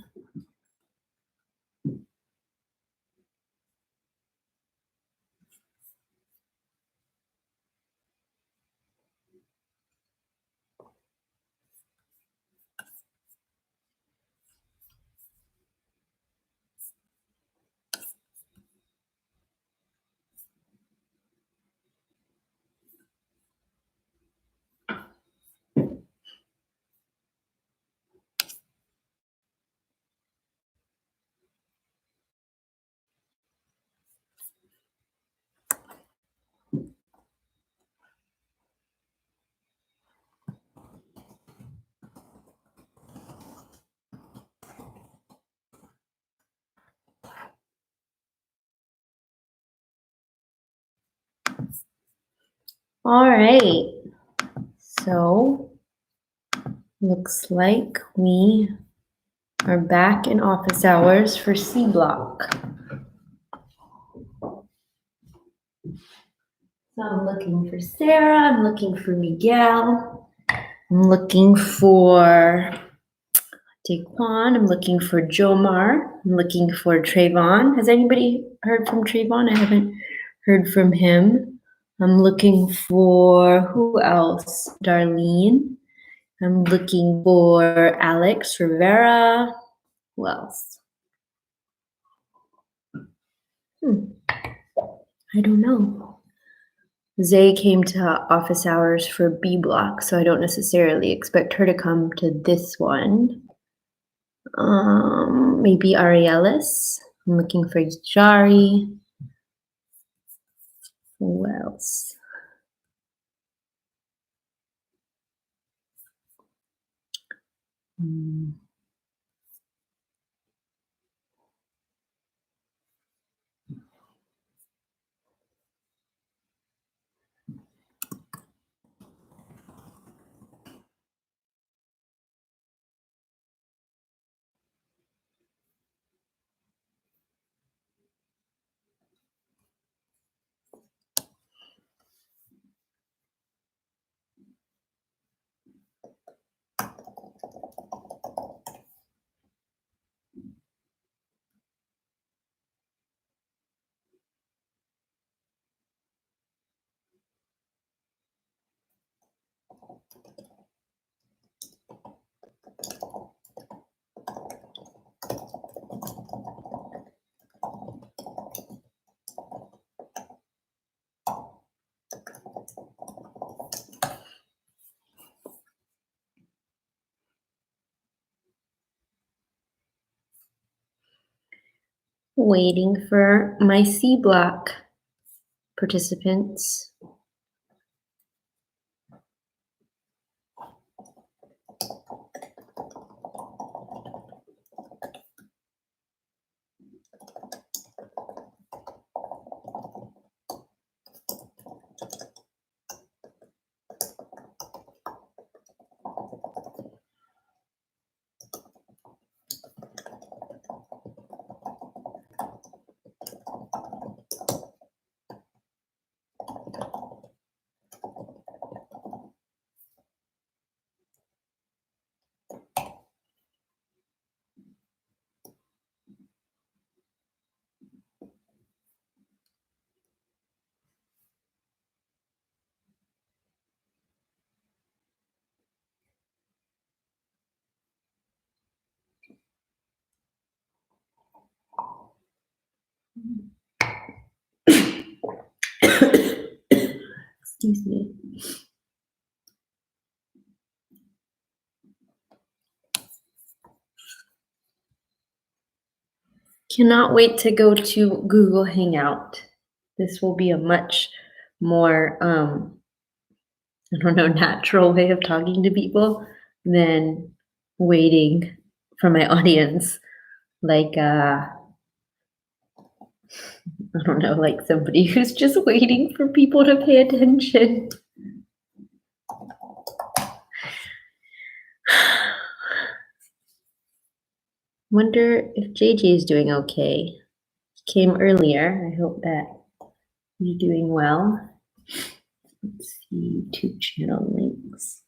All right. So looks like we are back in office hours for C block. So I'm looking for Sarah, I'm looking for Miguel, I'm looking for Daquan, I'm looking for Jomar, I'm looking for Trayvon. Has anybody heard from Trayvon? I haven't heard from him. I'm looking for, who else? Darlene. I'm looking for Alex Rivera. Who else? I don't know. Zay came to office hours for B block, so I don't necessarily expect her to come to this one. Maybe Arielis. I'm looking for Jari. Who else? Waiting for my C block participants. Excuse me. Cannot wait to go to Google Hangout. This will be a much more, I don't know, natural way of talking to people than waiting for my audience. Like, I don't know, like somebody who's just waiting for people to pay attention. Wonder if JJ is doing okay. He came earlier. I hope that he's doing well. Let's see, YouTube channel links.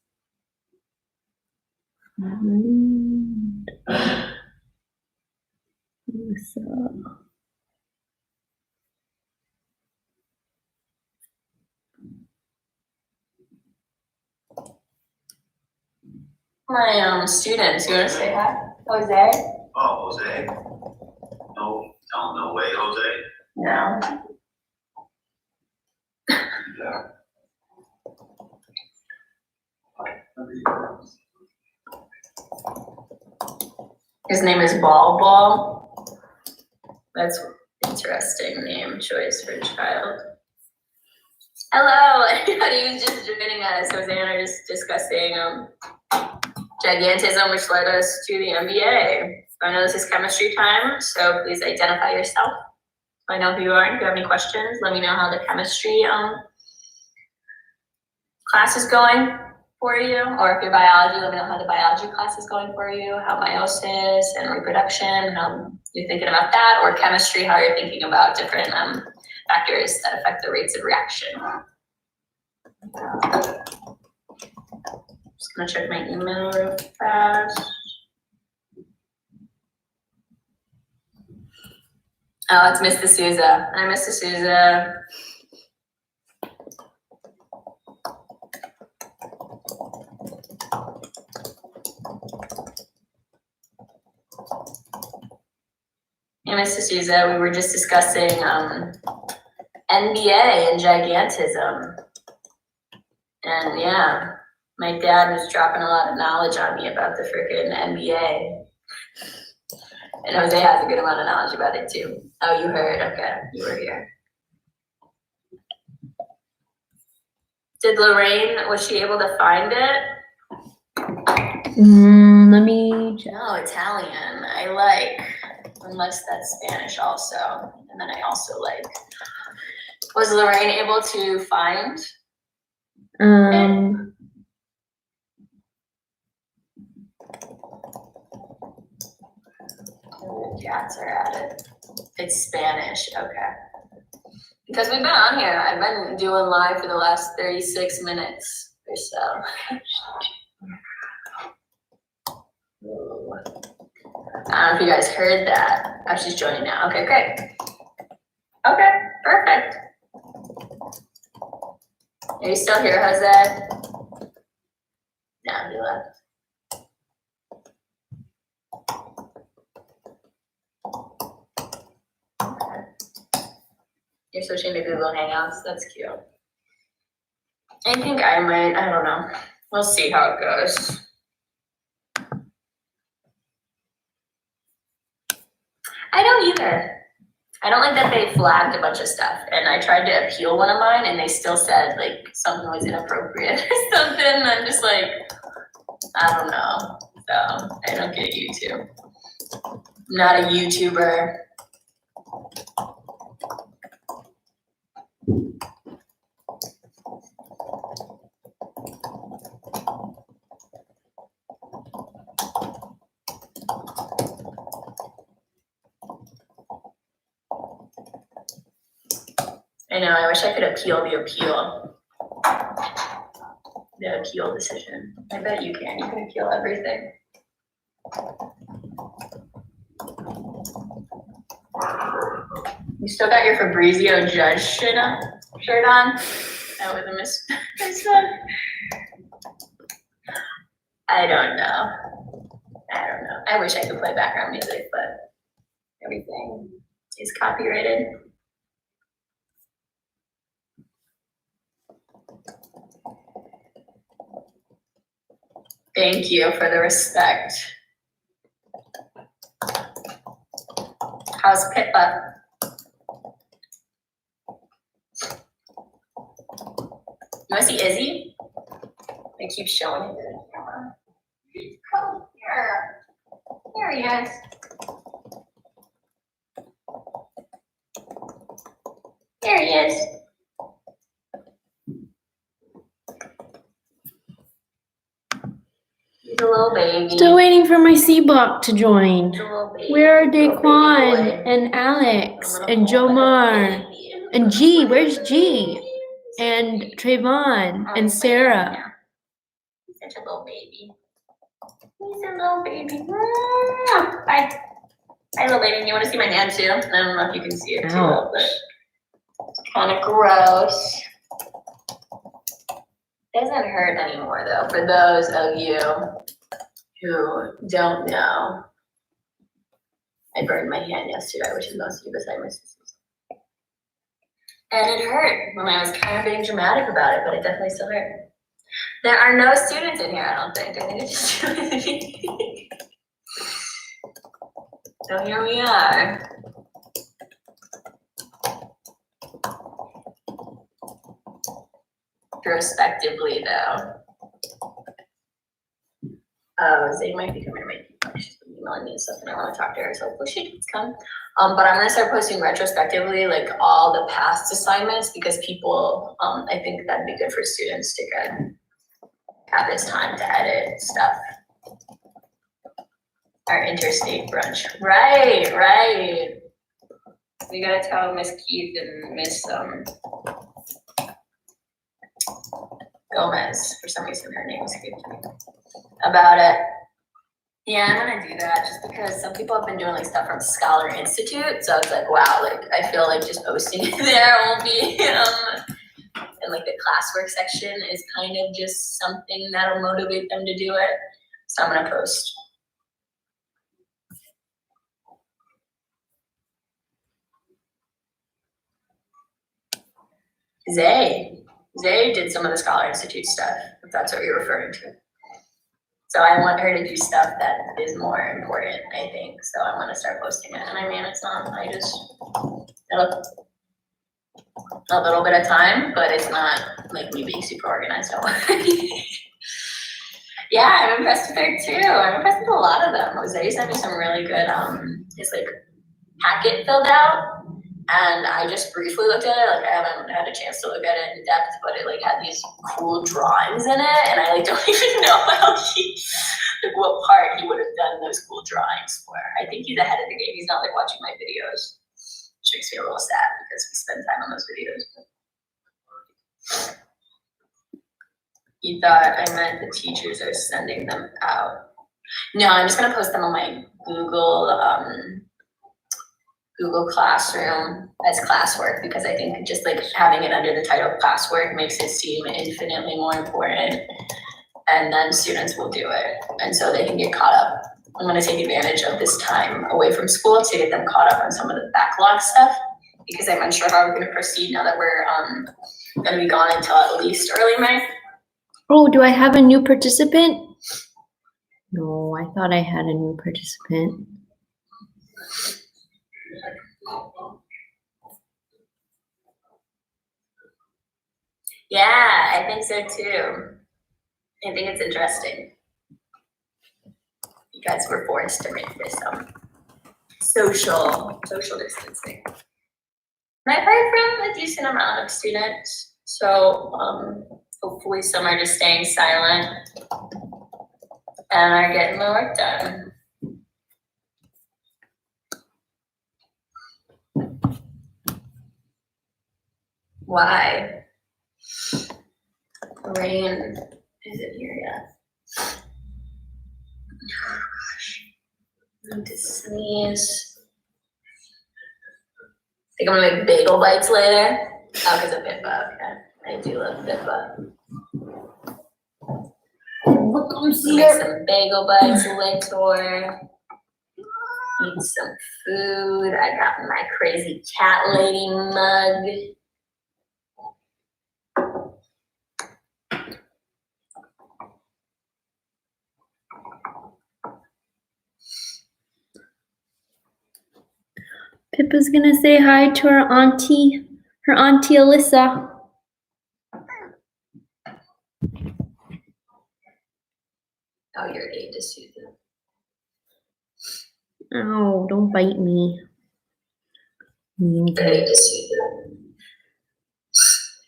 My students, you want to say hi? Jose? Oh, Jose? No, no way, Jose. No. Yeah. His name is Ball Ball. That's interesting name choice for a child. Hello, anybody who's just joining us. Jose and I are just discussing gigantism, which led us to the MBA. I know this is chemistry time, so please identify yourself. I know who you are. If you have any questions, let me know how the chemistry class is going for you, or if you're biology, let me know how the biology class is going for you, how meiosis and reproduction, how you're thinking about that, or chemistry, how you're thinking about different factors that affect the rates of reaction. Just gonna check my email real fast. Oh, it's Miss D'Souza. Hi, Miss D'Souza. Hey, Miss D'Souza, we were just discussing NBA and gigantism. And yeah, my dad was dropping a lot of knowledge on me about the freaking NBA. And Jose has a good amount of knowledge about it too. Oh, you heard, okay, you were here. Did Lorraine, was she able to find it? Let me check. No, Italian, I like, unless that's Spanish also. And then I also like, was Lorraine able to find? The cats are at it. It's Spanish, okay. Because we've been on here, I've been doing live for the last 36 minutes or so. Ooh. I don't know if you guys heard that. Oh, she's joining now. Okay, great. Okay, perfect. Are you still here, Jose? No, he left. You're switching to Google Hangouts. That's cute. I think I might, I don't know. We'll see how it goes. I don't either. I don't like that they flagged a bunch of stuff, and I tried to appeal one of mine and they still said like something was inappropriate or something. I'm just like, I don't know. So I don't get YouTube. I'm not a YouTuber. I know, I wish I could appeal the appeal. The appeal decision. I bet you can. You can appeal everything. You still got your Fabrizio Judge shirt on? That was a miss one. I don't know. I wish I could play background music, but everything is copyrighted. Thank you for the respect. How's Pippa? You wanna see Izzy? I keep showing him the camera. Come here. Here he is. Here he is. He's a little baby. Still waiting for my C block to join. He's a little baby. Where are Little Daquan baby boy. and Alex A little and boy. Jomar Baby. and G? Where's G? And Trayvon Oh, and he's playing right Sarah. now. He's such a little baby. He's a little baby. Mwah. Bye. Hi, little baby. You want to see my hand too? I don't know if you can see it too, Ouch. but it's kind of gross. Doesn't hurt anymore though. For those of you who don't know, I burned my hand yesterday, which is most of you beside my sisters. And it hurt when I was kind of being dramatic about it, but it definitely still hurt. There are no students in here, I don't think. I think it's just me. So here we are. Prospectively, though. Oh, Zay might be coming to my keyboard. She's gonna be emailing me and stuff, and I want to talk to her, so hopefully she can come. But I'm gonna start posting retrospectively, like all the past assignments, because people, I think that'd be good for students to have this time to edit stuff. Our interstate brunch, right. We gotta tell Miss Keith and Miss Gomez, for some reason her name escaped me, about it. Yeah, I'm gonna do that just because some people have been doing like stuff from Scholar Institute, so it's like, wow, like I feel like just posting it there won't be, and like the classwork section is kind of just something that'll motivate them to do it. So I'm gonna post. Zay did some of the Scholar Institute stuff, if that's what you're referring to. So I want her to do stuff that is more important, I think. So I want to start posting it. And I mean, it's not, a little bit of time, but it's not like me being super organized. Yeah, I'm impressed with her too. I'm impressed with a lot of them. Jose sent me some really good, his like packet filled out. And I just briefly looked at it, like I haven't had a chance to look at it in depth, but it like had these cool drawings in it, and I like don't even know how like what part he would have done those cool drawings for. I think he's ahead of the game. He's not like watching my videos, which makes me a little sad because we spend time on those videos. You thought I meant the teachers are sending them out. No, I'm just gonna post them on my Google Classroom as classwork, because I think just like having it under the title of classwork makes it seem infinitely more important, and then students will do it, and so they can get caught up. I'm gonna take advantage of this time away from school to get them caught up on some of the backlog stuff, because I'm unsure how we're gonna proceed now that we're gonna be gone until at least early May. Oh, do I have a new participant? No, I thought I had a new participant. Yeah, I think so too. I think it's interesting. You guys were forced to make this social distancing. And I've heard from a decent amount of students, so hopefully some are just staying silent and are getting the work done. Why? Rain isn't here yet. Oh gosh. I need to sneeze. Think I'm gonna make bagel bites later? Oh, because of Pippa. Okay. I do love Pippa. Make some bagel bites later. Eat some food. I got my crazy cat lady mug. Pippa's gonna say hi to her auntie Alyssa. Oh, you're aid to Susan. Oh, don't bite me. Mean You're girl. aid to Susan.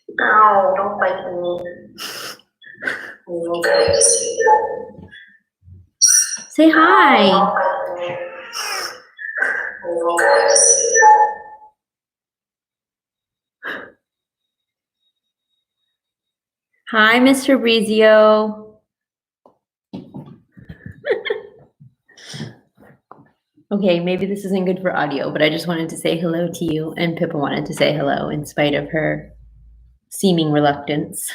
No, don't bite me. You're aid to Susan. Say hi. Don't bite me. You're aid to Susan. Hi, Mr. Brizio. Okay, maybe this isn't good for audio, but I just wanted to say hello to you, and Pippa wanted to say hello in spite of her seeming reluctance.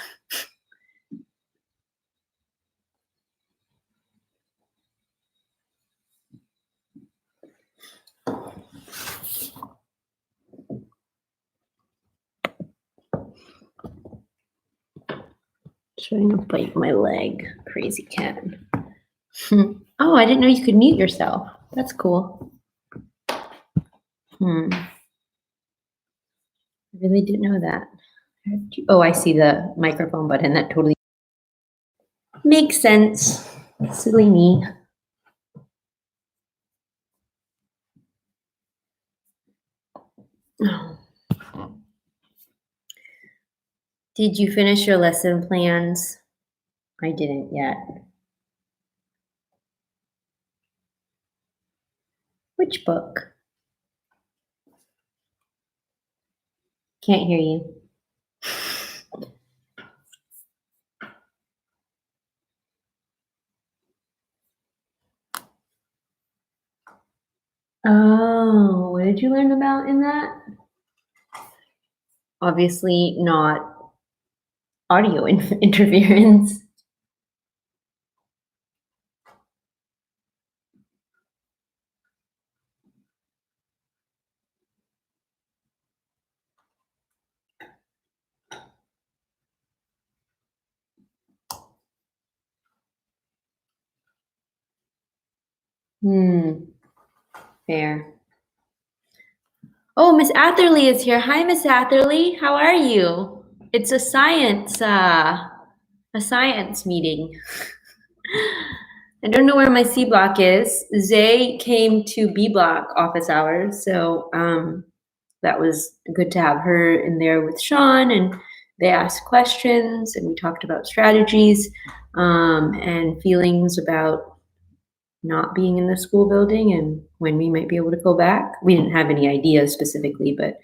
Trying to bite my leg, crazy cat. Oh, I didn't know you could mute yourself. That's cool. I really didn't know that. Oh, I see the microphone button. That totally makes sense. Silly me. Oh. Did you finish your lesson plans? I didn't yet. Which book? Can't hear you. Oh, what did you learn about in that? Obviously not audio interference. Fair. Oh, Miss Atherley is here. Hi, Miss Atherley. How are you? It's a science meeting. I don't know where my C block is. Zay came to B block office hours, so that was good to have her in there with Sean, and they asked questions, and we talked about strategies and feelings about not being in the school building and when we might be able to go back. We didn't have any ideas specifically, but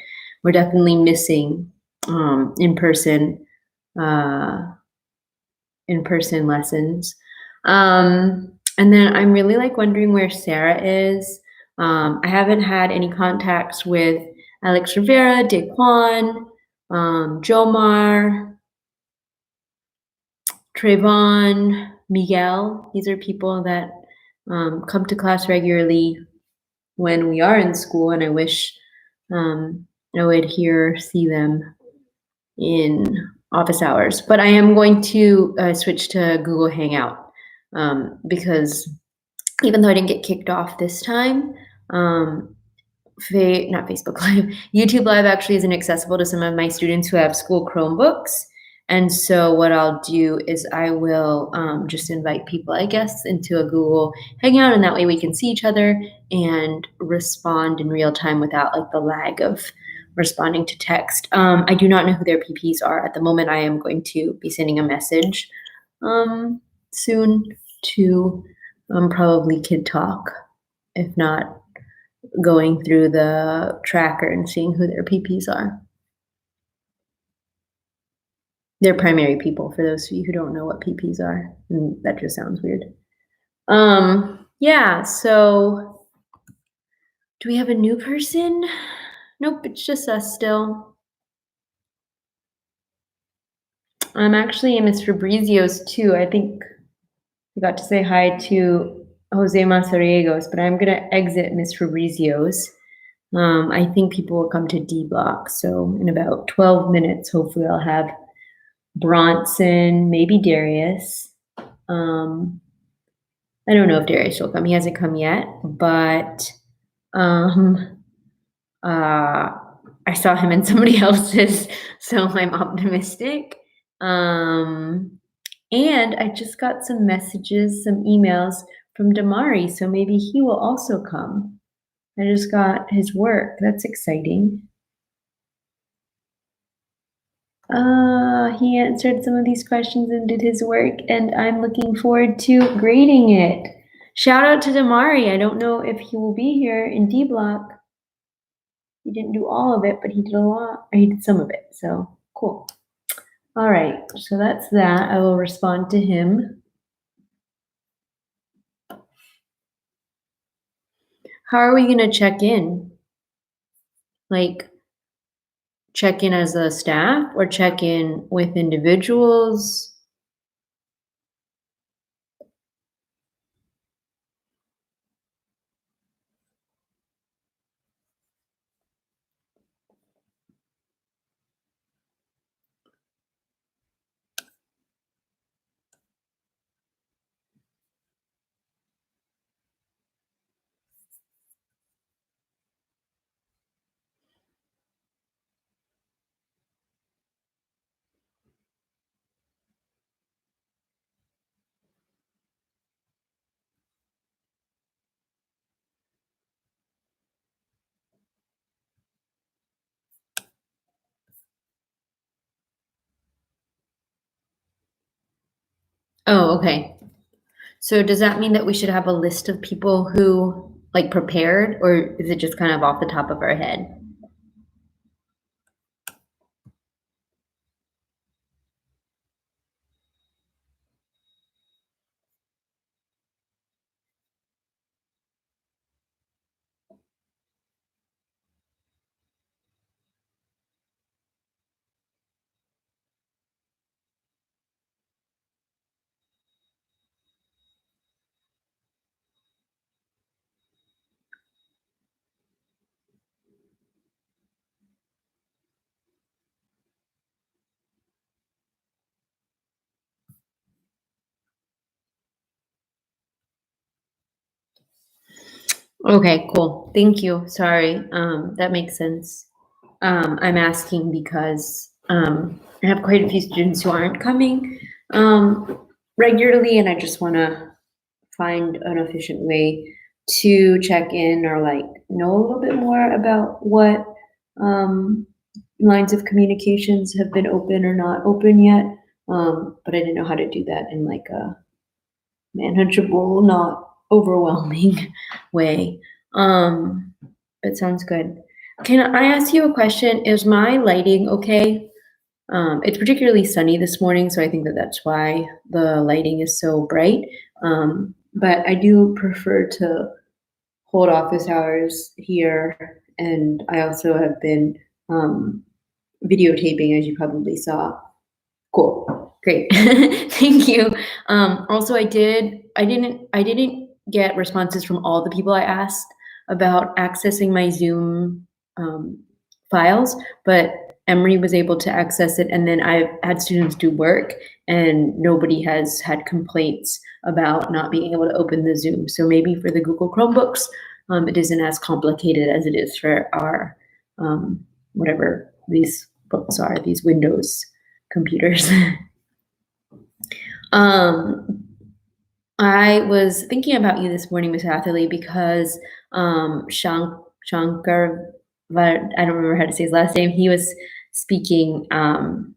we're definitely missing in-person lessons. And then I'm really like wondering where Sarah is. I haven't had any contacts with Alex Rivera, Daquan, Jomar, Trayvon, Miguel. These are people that come to class regularly when we are in school, and I wish I would see them in office hours. But I am going to switch to Google Hangout because even though I didn't get kicked off this time, not Facebook Live, YouTube Live actually isn't accessible to some of my students who have school Chromebooks. And so what I'll do is I will just invite people, I guess, into a Google Hangout, and that way we can see each other and respond in real time without like the lag of responding to text. I do not know who their PPs are at the moment. I am going to be sending a message soon to probably Kid Talk, if not going through the tracker and seeing who their PPs are. They're primary people, for those of you who don't know what PPs are. And that just sounds weird. Yeah, so do we have a new person? Nope, it's just us still. I'm actually in Miss Fabrizio's too. I think I got to say hi to Jose Mazariegos, but I'm gonna exit Miss Fabrizio's. I think people will come to D Block, so in about 12 minutes, hopefully I'll have Bronson, maybe Darius. I don't know if Darius will come. He hasn't come yet, but I saw him in somebody else's, so I'm optimistic. And I just got some messages, some emails from Damari, so maybe he will also come. I just got his work. That's exciting. He answered some of these questions and did his work, and I'm looking forward to grading it. Shout out to Damari. I don't know if he will be here in D Block. He didn't do all of it, but he did a lot, or he did some of it, so cool. All right, so that's that. I will respond to him. How are we gonna check in? Like, check in as a staff or check in with individuals? Oh, okay. So does that mean that we should have a list of people who like prepared, or is it just kind of off the top of our head? Okay, cool. Thank you. Sorry. That makes sense. I'm asking because I have quite a few students who aren't coming regularly, and I just want to find an efficient way to check in or like know a little bit more about what um, lines of communications have been open or not open yet. But I didn't know how to do that in like a manageable, not overwhelming way. But sounds good. Can I ask you a question? Is my lighting okay? It's particularly sunny this morning, so I think that that's why the lighting is so bright. But I do prefer to hold office hours here, and I also have been videotaping, as you probably saw. Cool. Great. Thank you. Also, I didn't get responses from all the people I asked about accessing my Zoom files, but Emory was able to access it, and then I've had students do work, and nobody has had complaints about not being able to open the Zoom. So maybe for the Google Chromebooks, it isn't as complicated as it is for our whatever these books are, these Windows computers. I was thinking about you this morning, Ms. Hatherley, because Shankar, I don't remember how to say his last name, he was speaking, and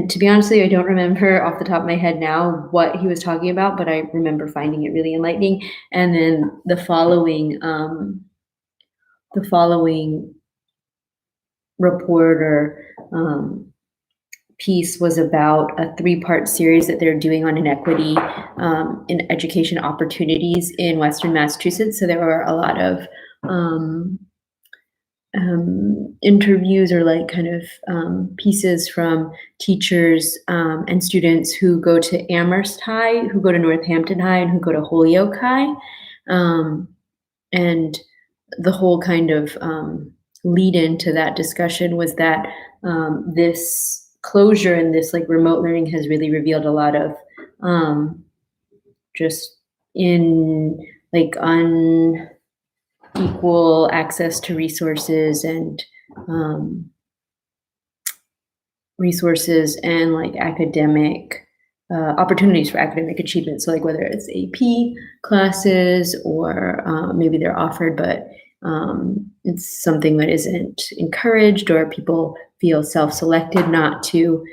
to be honest with you, I don't remember off the top of my head now what he was talking about, but I remember finding it really enlightening. And then the following report or piece was about a 3-part series that they're doing on inequity in education opportunities in Western Massachusetts. So there were a lot of interviews or like kind of pieces from teachers and students who go to Amherst High, who go to Northampton High, and who go to Holyoke High. And the whole kind of lead into that discussion was that this closure and this like remote learning has really revealed a lot of just in like unequal access to resources and like academic opportunities for academic achievement. So like whether it's AP classes or maybe they're offered, but it's something that isn't encouraged, or people feel self-selected not to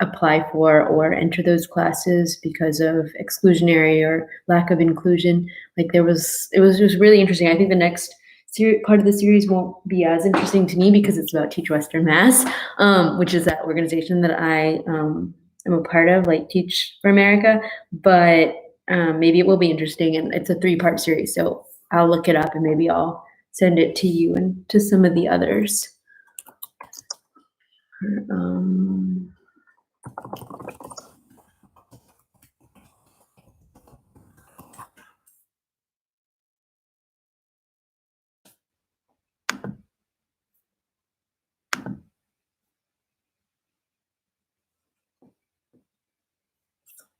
apply for or enter those classes because of exclusionary or lack of inclusion. Like it was just really interesting. I think the next part of the series won't be as interesting to me because it's about Teach Western Mass, which is that organization that I am a part of, like Teach for America, but maybe it will be interesting, and it's a 3-part series, so I'll look it up and maybe I'll send it to you and to some of the others.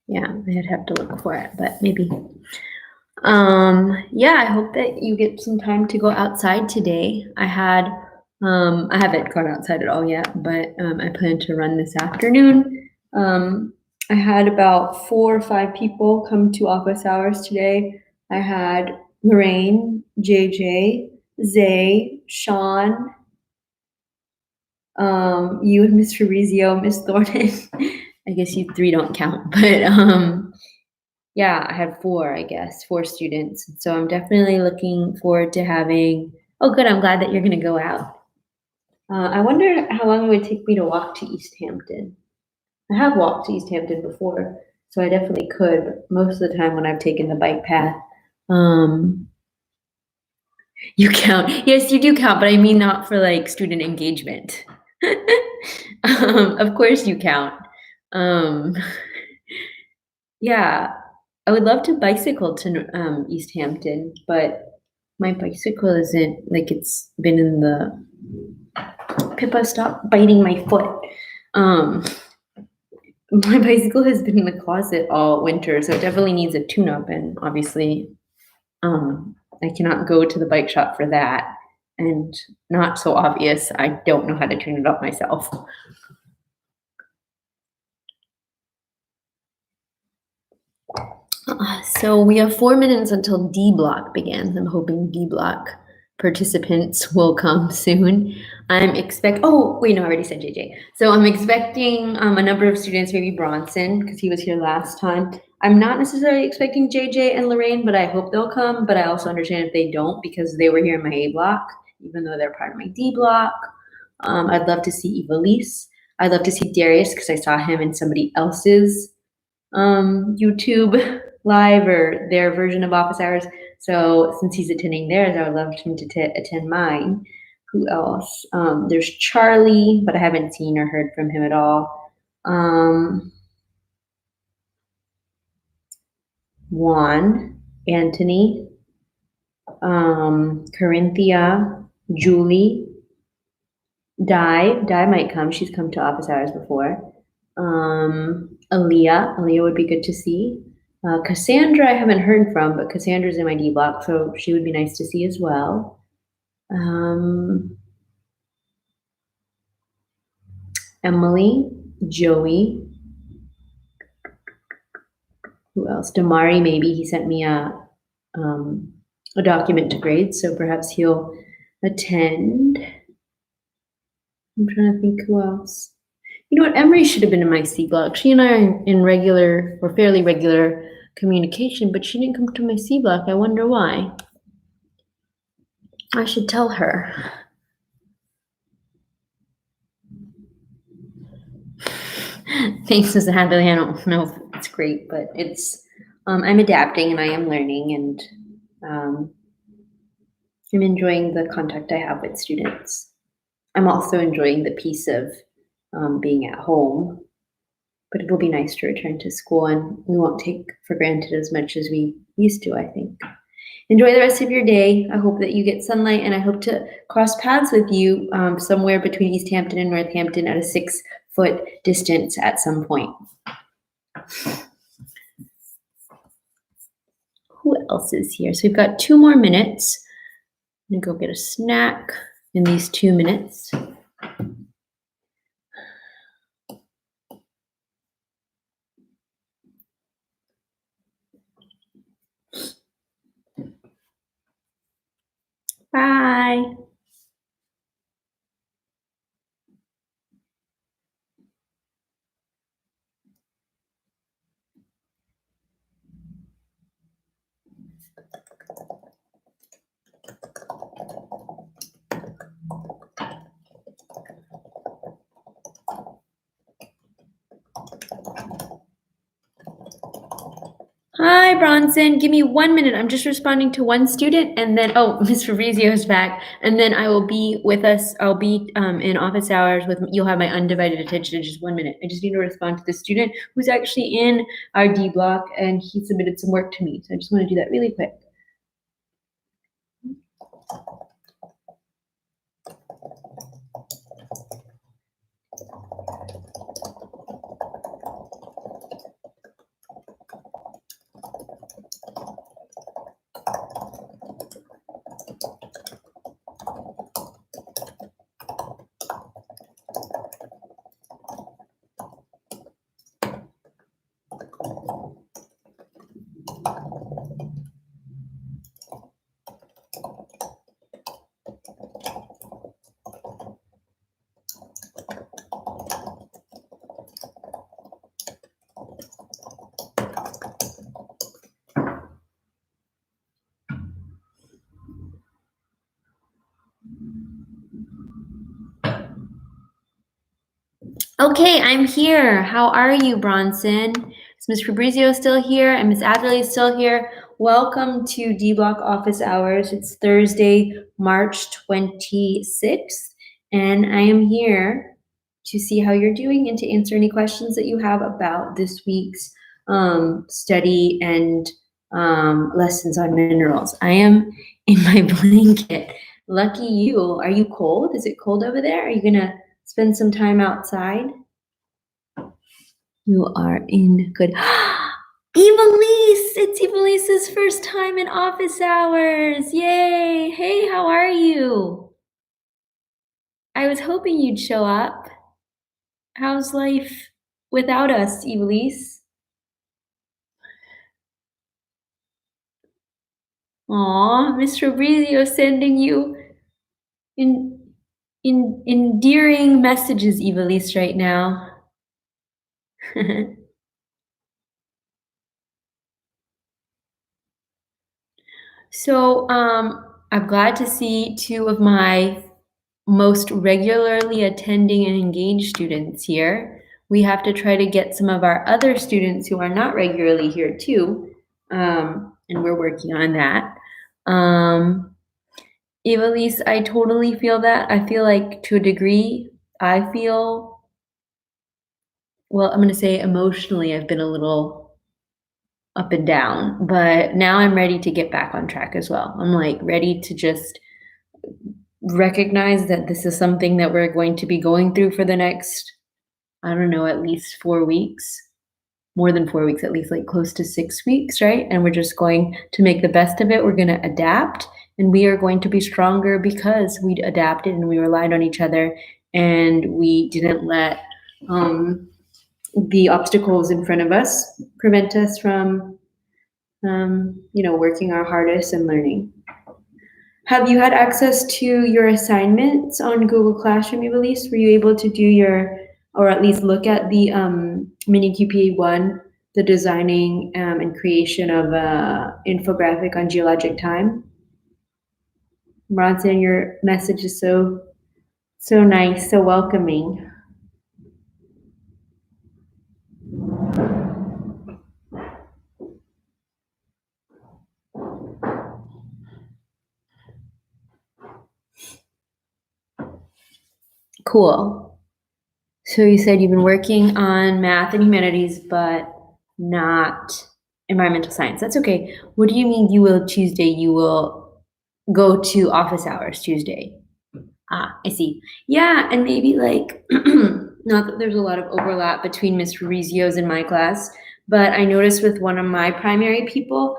Yeah, I'd have to look for it, but maybe. Yeah, I hope that you get some time to go outside today. I haven't gone outside at all yet, but I plan to run this afternoon. I had about 4 or 5 people come to office hours today. I had Lorraine, JJ, Zay, Sean, you and Mr. Rizio, Miss Thornton, I guess you three don't count, but yeah, I had four, I guess, four students. So I'm definitely looking forward to having. Oh, good. I'm glad that you're gonna go out. I wonder how long it would take me to walk to East Hampton. I have walked to East Hampton before, so I definitely could. But most of the time when I've taken the bike path, you count. Yes, you do count, but I mean not for like student engagement. Of course you count. Um, yeah, I would love to bicycle to East Hampton, but my bicycle isn't like it's been in the. Pippa, stop biting my foot. My bicycle has been in the closet all winter, so it definitely needs a tune-up, and obviously, I cannot go to the bike shop for that. And not so obvious, I don't know how to tune it up myself. So we have 4 minutes until D block begins. I'm hoping D block participants will come soon. Oh, wait, no, I already said JJ. So I'm expecting a number of students, maybe Bronson, because he was here last time. I'm not necessarily expecting JJ and Lorraine, but I hope they'll come. But I also understand if they don't, because they were here in my A block, even though they're part of my D block. I'd love to see Evelise. I'd love to see Darius, because I saw him in somebody else's YouTube live or their version of office hours. So since he's attending theirs, I would love him to attend mine. Who else? There's Charlie, but I haven't seen or heard from him at all. Juan, Anthony, Corinthia, Julie, Di might come. She's come to office hours before. Aaliyah would be good to see. Cassandra I haven't heard from, but Cassandra's in my D block, so she would be nice to see as well. Emily, Joey. Who else? Damari, maybe. He sent me a document to grade, so perhaps he'll attend. I'm trying to think who else. You know what? Emery should have been in my C block. She and I are in regular or fairly regular communication, but she didn't come to my C block. I wonder why. I should tell her. Thanks, Mrs. Hadley. I don't know if it's great, but it's I'm adapting and I am learning, and I'm enjoying the contact I have with students. I'm also enjoying the piece of being at home, but it will be nice to return to school, and we won't take for granted as much as we used to, I think. Enjoy the rest of your day. I hope that you get sunlight, and I hope to cross paths with you somewhere between East Hampton and Northampton at a 6-foot distance at some point. Who else is here? So we've got 2 more minutes. I'm gonna go get a snack in these 2 minutes. Bye. Hi, Bronson. Give me 1 minute. I'm just responding to one student, and then, oh, Ms. Fabrizio is back, and then I will be with us. I'll be in office hours with, you'll have my undivided attention in just 1 minute. I just need to respond to the student who's actually in our D block, and he submitted some work to me. So I just want to do that really quick. Okay, I'm here. How are you, Bronson? Is Ms. Fabrizio still here? And Ms. Adderley still here? Welcome to D-Block Office Hours. It's Thursday, March 26th, and I am here to see how you're doing and to answer any questions that you have about this week's study and lessons on minerals. I am in my blanket. Lucky you. Are you cold? Is it cold over there? Are you gonna spend some time outside? You are in good. Evelise! It's Evalise's first time in office hours. Yay! Hey, how are you? I was hoping you'd show up. How's life without us, Evelise? Aw, Miss Fabrizio sending you endearing messages, Evelise, right now. So, I'm glad to see two of my most regularly attending and engaged students here. We have to try to get some of our other students who are not regularly here too, and we're working on that. Evelise, I totally feel that. I feel like to a degree, I feel, well, I'm going to say emotionally, I've been a little up and down, but now I'm ready to get back on track as well. I'm like ready to just recognize that this is something that we're going to be going through for the next, I don't know, at least 4 weeks, more than 4 weeks, at least like close to 6 weeks, right? And we're just going to make the best of it. We're going to adapt, and we are going to be stronger because we adapted and we relied on each other, and we didn't let the obstacles in front of us prevent us from, working our hardest and learning. Have you had access to your assignments on Google Classroom, Evelise? Were you able to do or at least look at the mini QPA 1, the designing and creation of an infographic on geologic time? Bronson, your message is so nice, so welcoming. Cool. So you said you've been working on math and humanities, but not environmental science. That's okay. What do you mean you will Tuesday? You will go to office hours Tuesday. Ah, I see. Yeah, and maybe like, not that there's a lot of overlap between Miss Fabrizio's and my class, but I noticed with one of my primary people,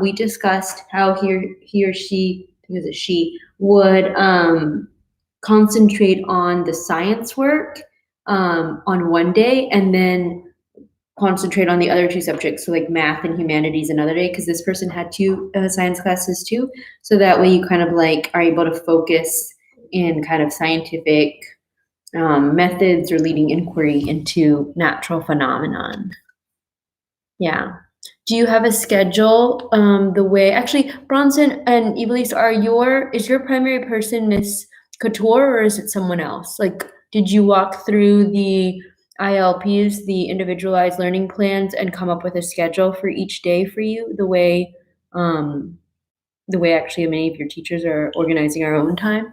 we discussed how he or she, I think it was a she, would concentrate on the science work on one day and then concentrate on the other two subjects, so like math and humanities another day, because this person had two science classes too. So that way you kind of like are able to focus in kind of scientific methods or leading inquiry into natural phenomenon. Yeah. Do you have a schedule the way, actually, Bronson and Evelise, is your primary person Miss Couture or is it someone else? Like, did you walk through the ILPs, the individualized learning plans, and come up with a schedule for each day for you, the way actually many of your teachers are organizing our own time?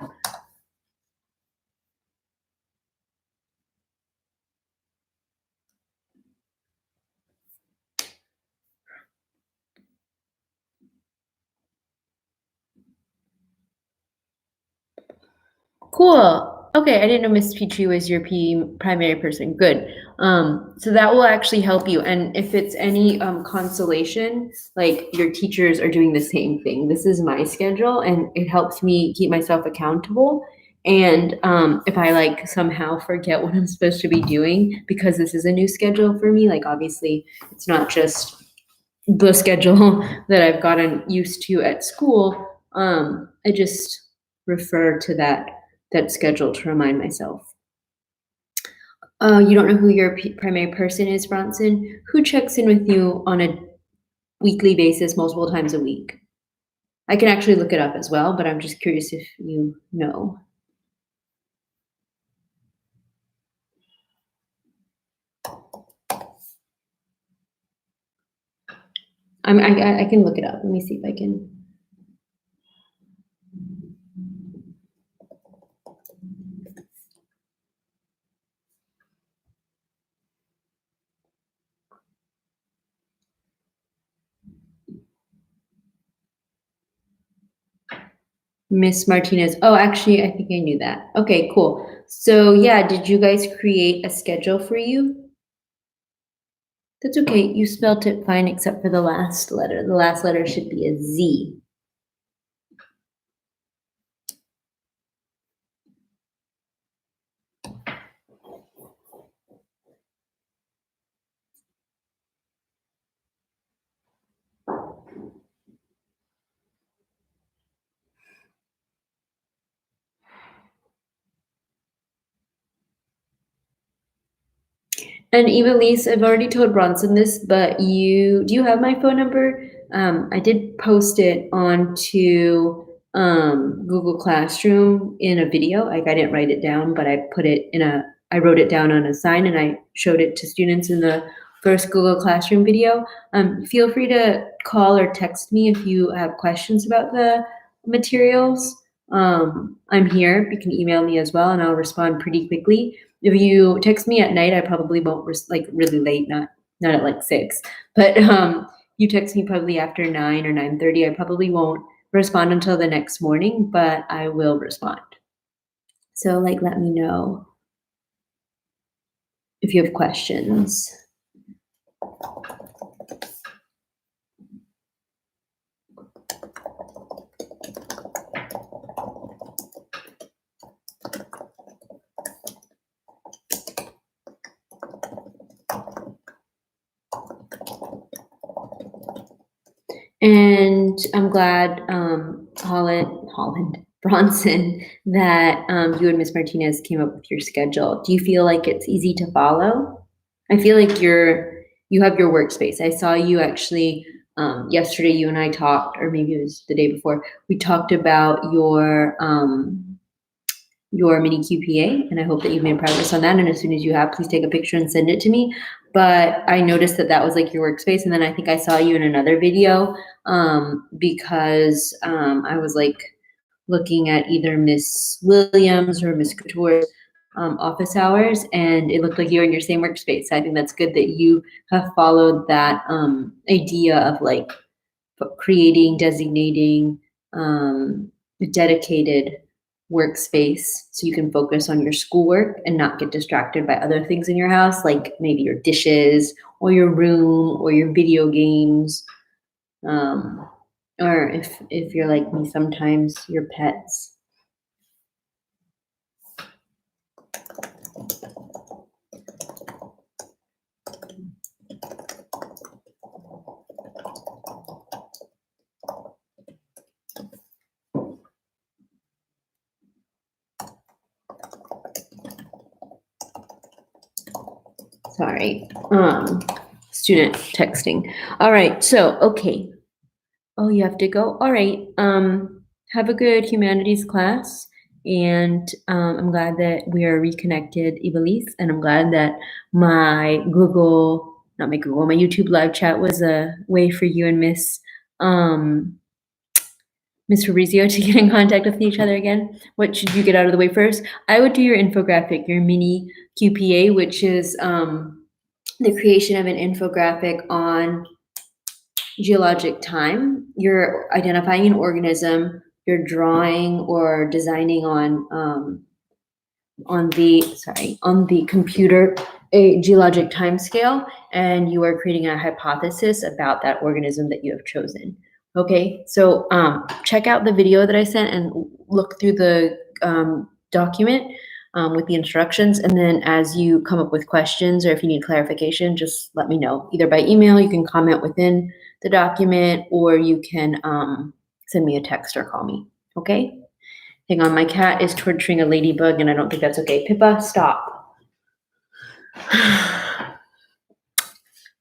Cool. Okay, I didn't know Miss Petrie was your PE primary person. Good. So that will actually help you. And if it's any consolation, like your teachers are doing the same thing. This is my schedule, and it helps me keep myself accountable. And if I like somehow forget what I'm supposed to be doing, because this is a new schedule for me, like obviously it's not just the schedule that I've gotten used to at school. I just refer to that schedule to remind myself. You don't know who your primary person is, Bronson? Who checks in with you on a weekly basis, multiple times a week? I can actually look it up as well, but I'm just curious if you know. I can look it up. Let me see if I can. Miss Martinez. Oh, actually, I think I knew that. Okay, cool. So yeah, did you guys create a schedule for you? That's okay. You spelt it fine except for the last letter. The last letter should be a Z. And Evilise, I've already told Bronson this, but do you have my phone number? I did post it onto Google Classroom in a video. Like I didn't write it down, but I wrote it down on a sign and I showed it to students in the first Google Classroom video. Feel free to call or text me if you have questions about the materials. I'm here. You can email me as well and I'll respond pretty quickly. If you text me at night, I probably won't like really late, not at like 6. But you text me probably after 9 or 9:30, I probably won't respond until the next morning, but I will respond. So like let me know if you have questions. And I'm glad, Bronson, that you and Miss Martinez came up with your schedule. Do you feel like it's easy to follow? I feel like you have your workspace. I saw you actually yesterday. You and I talked, or maybe it was the day before. We talked about your mini QPA, and I hope that you've made progress on that. And as soon as you have, please take a picture and send it to me. But I noticed that was like your workspace, and then I think I saw you in another video because I was like looking at either Miss Williams or Miss Couture's office hours, and it looked like you were in your same workspace. I think that's good that you have followed that idea of like creating, designating dedicated workspace so you can focus on your schoolwork and not get distracted by other things in your house, like maybe your dishes or your room or your video games. Or if you're like me, sometimes your pets. Sorry, student texting. All right, so, okay. Oh, you have to go? All right, have a good humanities class. And I'm glad that we are reconnected, Evilise, and I'm glad that my YouTube live chat was a way for you and Miss Fabrizio to get in contact with each other again. What should you get out of the way first? I would do your infographic, your mini QPA, which is the creation of an infographic on geologic time. You're identifying an organism, you're drawing or designing on the computer a geologic time scale, and you are creating a hypothesis about that organism that you have chosen. Okay, so check out the video that I sent and look through the document with the instructions. And then as you come up with questions or if you need clarification, just let me know. Either by email, you can comment within the document, or you can send me a text or call me, okay? Hang on, my cat is torturing a ladybug and I don't think that's okay. Pippa, stop.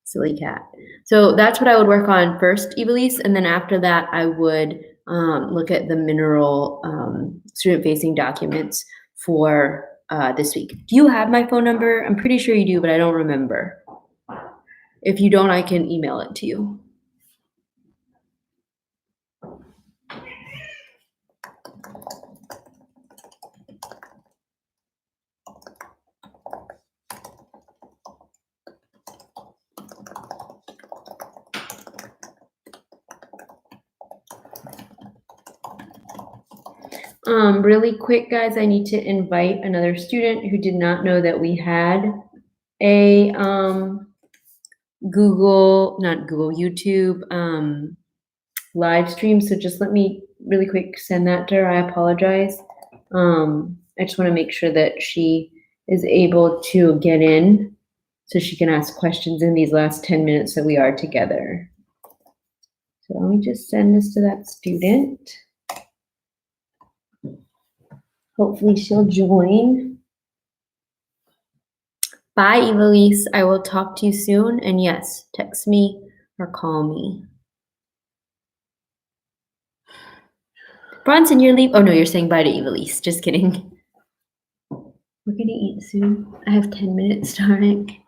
Silly cat. So that's what I would work on first, Evilise, and then after that, I would look at the mineral student-facing documents for this week. Do you have my phone number? I'm pretty sure you do, but I don't remember. If you don't, I can email it to you. Really quick, guys, I need to invite another student who did not know that we had a YouTube live stream. So just let me really quick send that to her. I apologize. I just want to make sure that she is able to get in so she can ask questions in these last 10 minutes that we are together. So let me just send this to that student. Hopefully she'll join. Bye, Evilise. I will talk to you soon. And yes, text me or call me. Bronson, you're leaving. Oh no, you're saying bye to Evilise. Just kidding. We're gonna eat soon. I have 10 minutes, Tarek.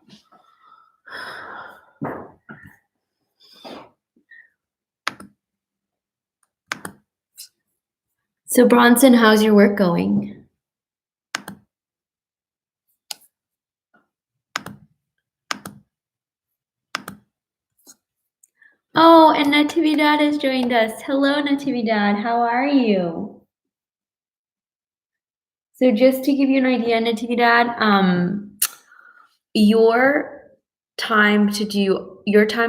So Bronson, how's your work going? Oh, and Natividad has joined us. Hello, Natividad. How are you? So just to give you an idea, Natividad, your time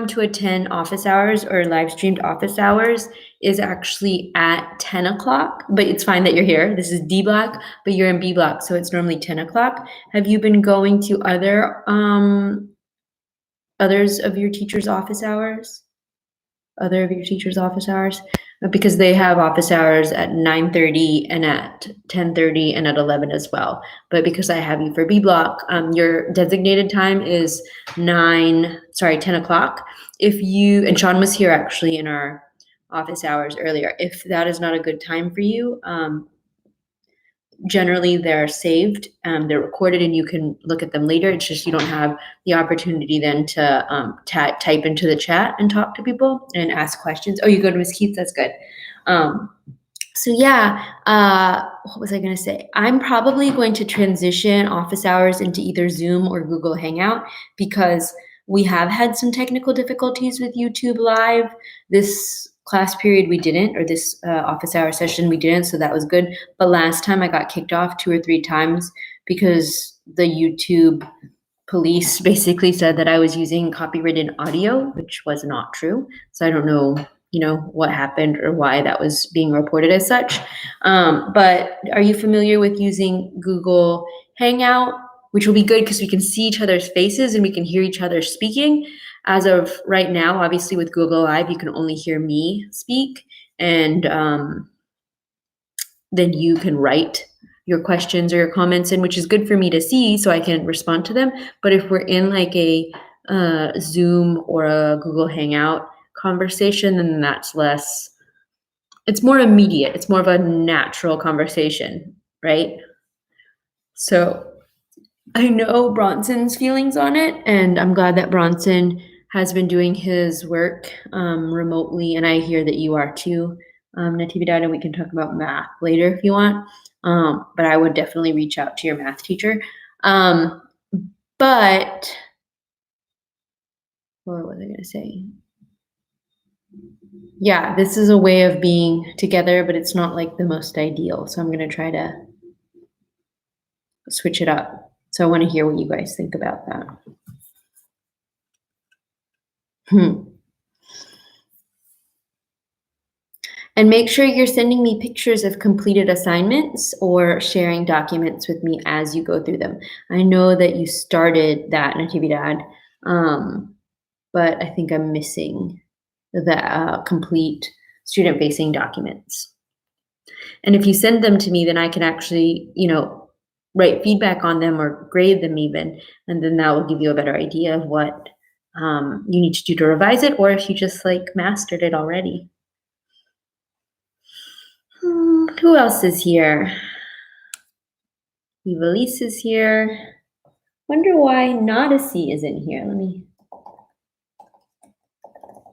to attend office hours or live streamed office hours is actually at 10 o'clock, but it's fine that you're here. This is D block, but you're in B block, so it's normally 10 o'clock. Have you been going to others of your teachers' office hours? Other of your teachers' office hours? Because they have office hours at 9:30 and at 10:30 and at 11 as well. But because I have you for B block, your designated time is 10 o'clock. And Sean was here actually in our office hours earlier. If that is not a good time for you, generally they're saved, they're recorded, and you can look at them later. It's just you don't have the opportunity then to type into the chat and talk to people and ask questions. Oh, you go to Ms. Keith, that's good. So yeah, what was I gonna say? I'm probably going to transition office hours into either Zoom or Google Hangout because we have had some technical difficulties with YouTube Live. This class period we didn't, or this office hour session we didn't, so that was good. But last time I got kicked off 2 or 3 times because the YouTube police basically said that I was using copyrighted audio, which was not true. So I don't know, what happened or why that was being reported as such. But are you familiar with using Google Hangout, which will be good because we can see each other's faces and we can hear each other speaking? As of right now, obviously with Google Live, you can only hear me speak, and then you can write your questions or your comments in, which is good for me to see so I can respond to them. But if we're in like a Zoom or a Google Hangout conversation, then it's more immediate. It's more of a natural conversation, right? So I know Bronson's feelings on it, and I'm glad that Bronson has been doing his work remotely, and I hear that you are too, Natividad, and we can talk about math later if you want, but I would definitely reach out to your math teacher. But what was I going to say? Yeah, this is a way of being together, but it's not like the most ideal, so I'm going to try to switch it up. So I want to hear what you guys think about that. And make sure you're sending me pictures of completed assignments or sharing documents with me as you go through them. I know that you started that, Natividad, but I think I'm missing the complete student-facing documents. And if you send them to me, then I can actually, write feedback on them or grade them even, and then that will give you a better idea of what you need to do to revise it, or if you just mastered it already. Who else is here? Evilise is here. Wonder why Nodisi isn't here.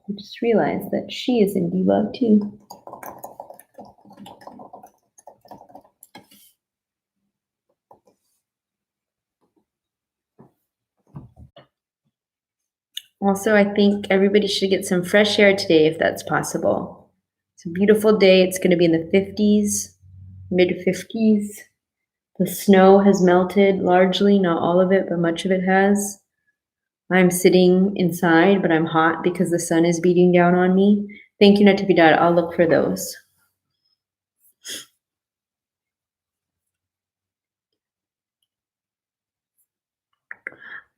I just realized that she is in debug too. Also, I think everybody should get some fresh air today if that's possible. It's a beautiful day. It's going to be in the 50s. mid-50s. The snow has melted largely, not all of it, but much of it has. I'm sitting inside, but I'm hot because the sun is beating down on me. Thank you, Natividad. I'll look for those.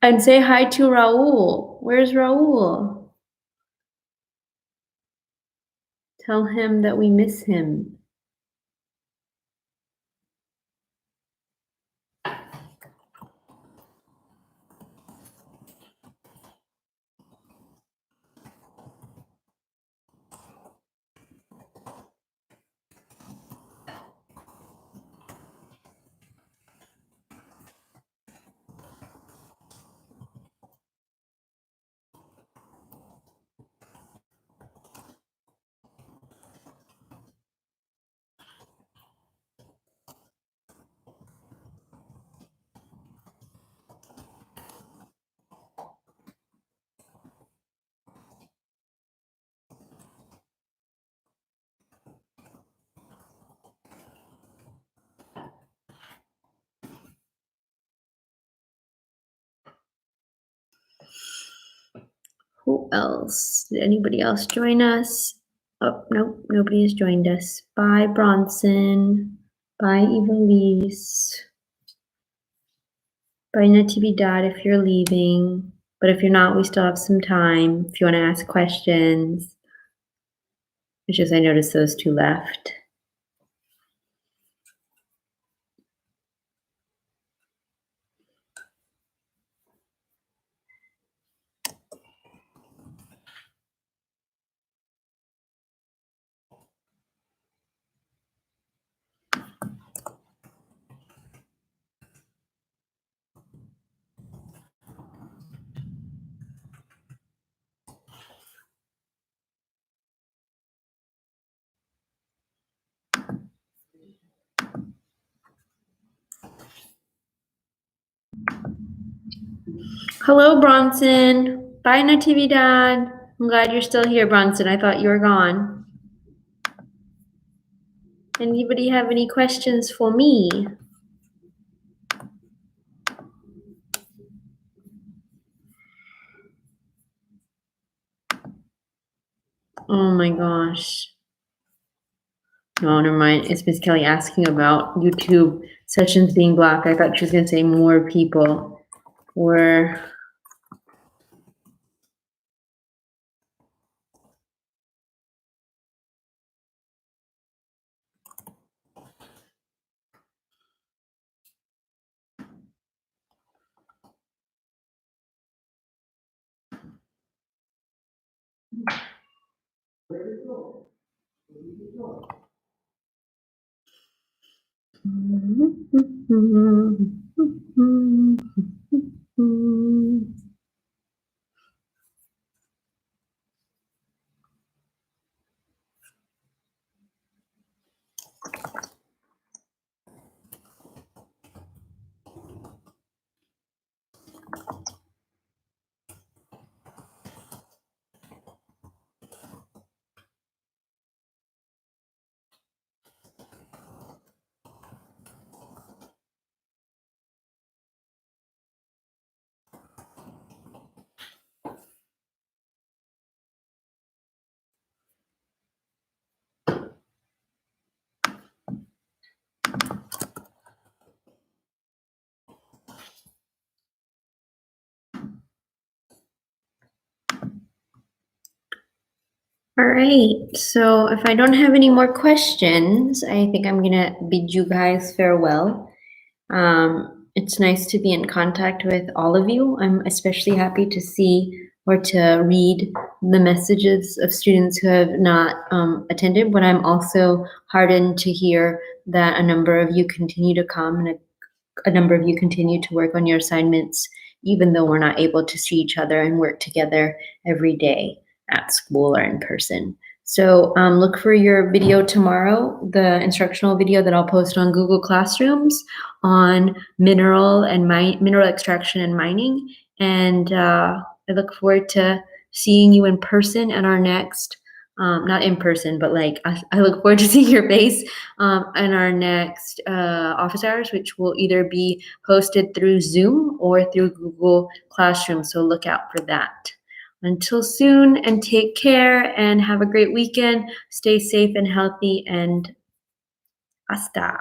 And say hi to Raul. Where's Raul? Tell him that we miss him. Who else? Did anybody else join us? Oh, nope, nobody has joined us. Bye, Bronson. Bye, Evelise. Bye, Natividad, if you're leaving. But if you're not, we still have some time if you want to ask questions. It's just I noticed those two left. Hello, Bronson. Bye, Natividad. I'm glad you're still here, Bronson. I thought you were gone. Anybody have any questions for me? Oh my gosh. No, never mind. It's Miss Kelly asking about YouTube sessions being blocked. I thought she was going to say more people were. All right, so if I don't have any more questions, I think I'm gonna bid you guys farewell. It's nice to be in contact with all of you. I'm especially happy to see or to read the messages of students who have not attended, but I'm also heartened to hear that a number of you continue to come and a number of you continue to work on your assignments, even though we're not able to see each other and work together every day at school or in person. So look for your video tomorrow, the instructional video that I'll post on Google Classrooms on mineral extraction and mining. And I look forward to seeing you in person at our next not in person, but like I look forward to seeing your face in our next office hours, which will either be hosted through Zoom or through Google Classroom. So look out for that. Until soon, and take care and have a great weekend. Stay safe and healthy, and hasta.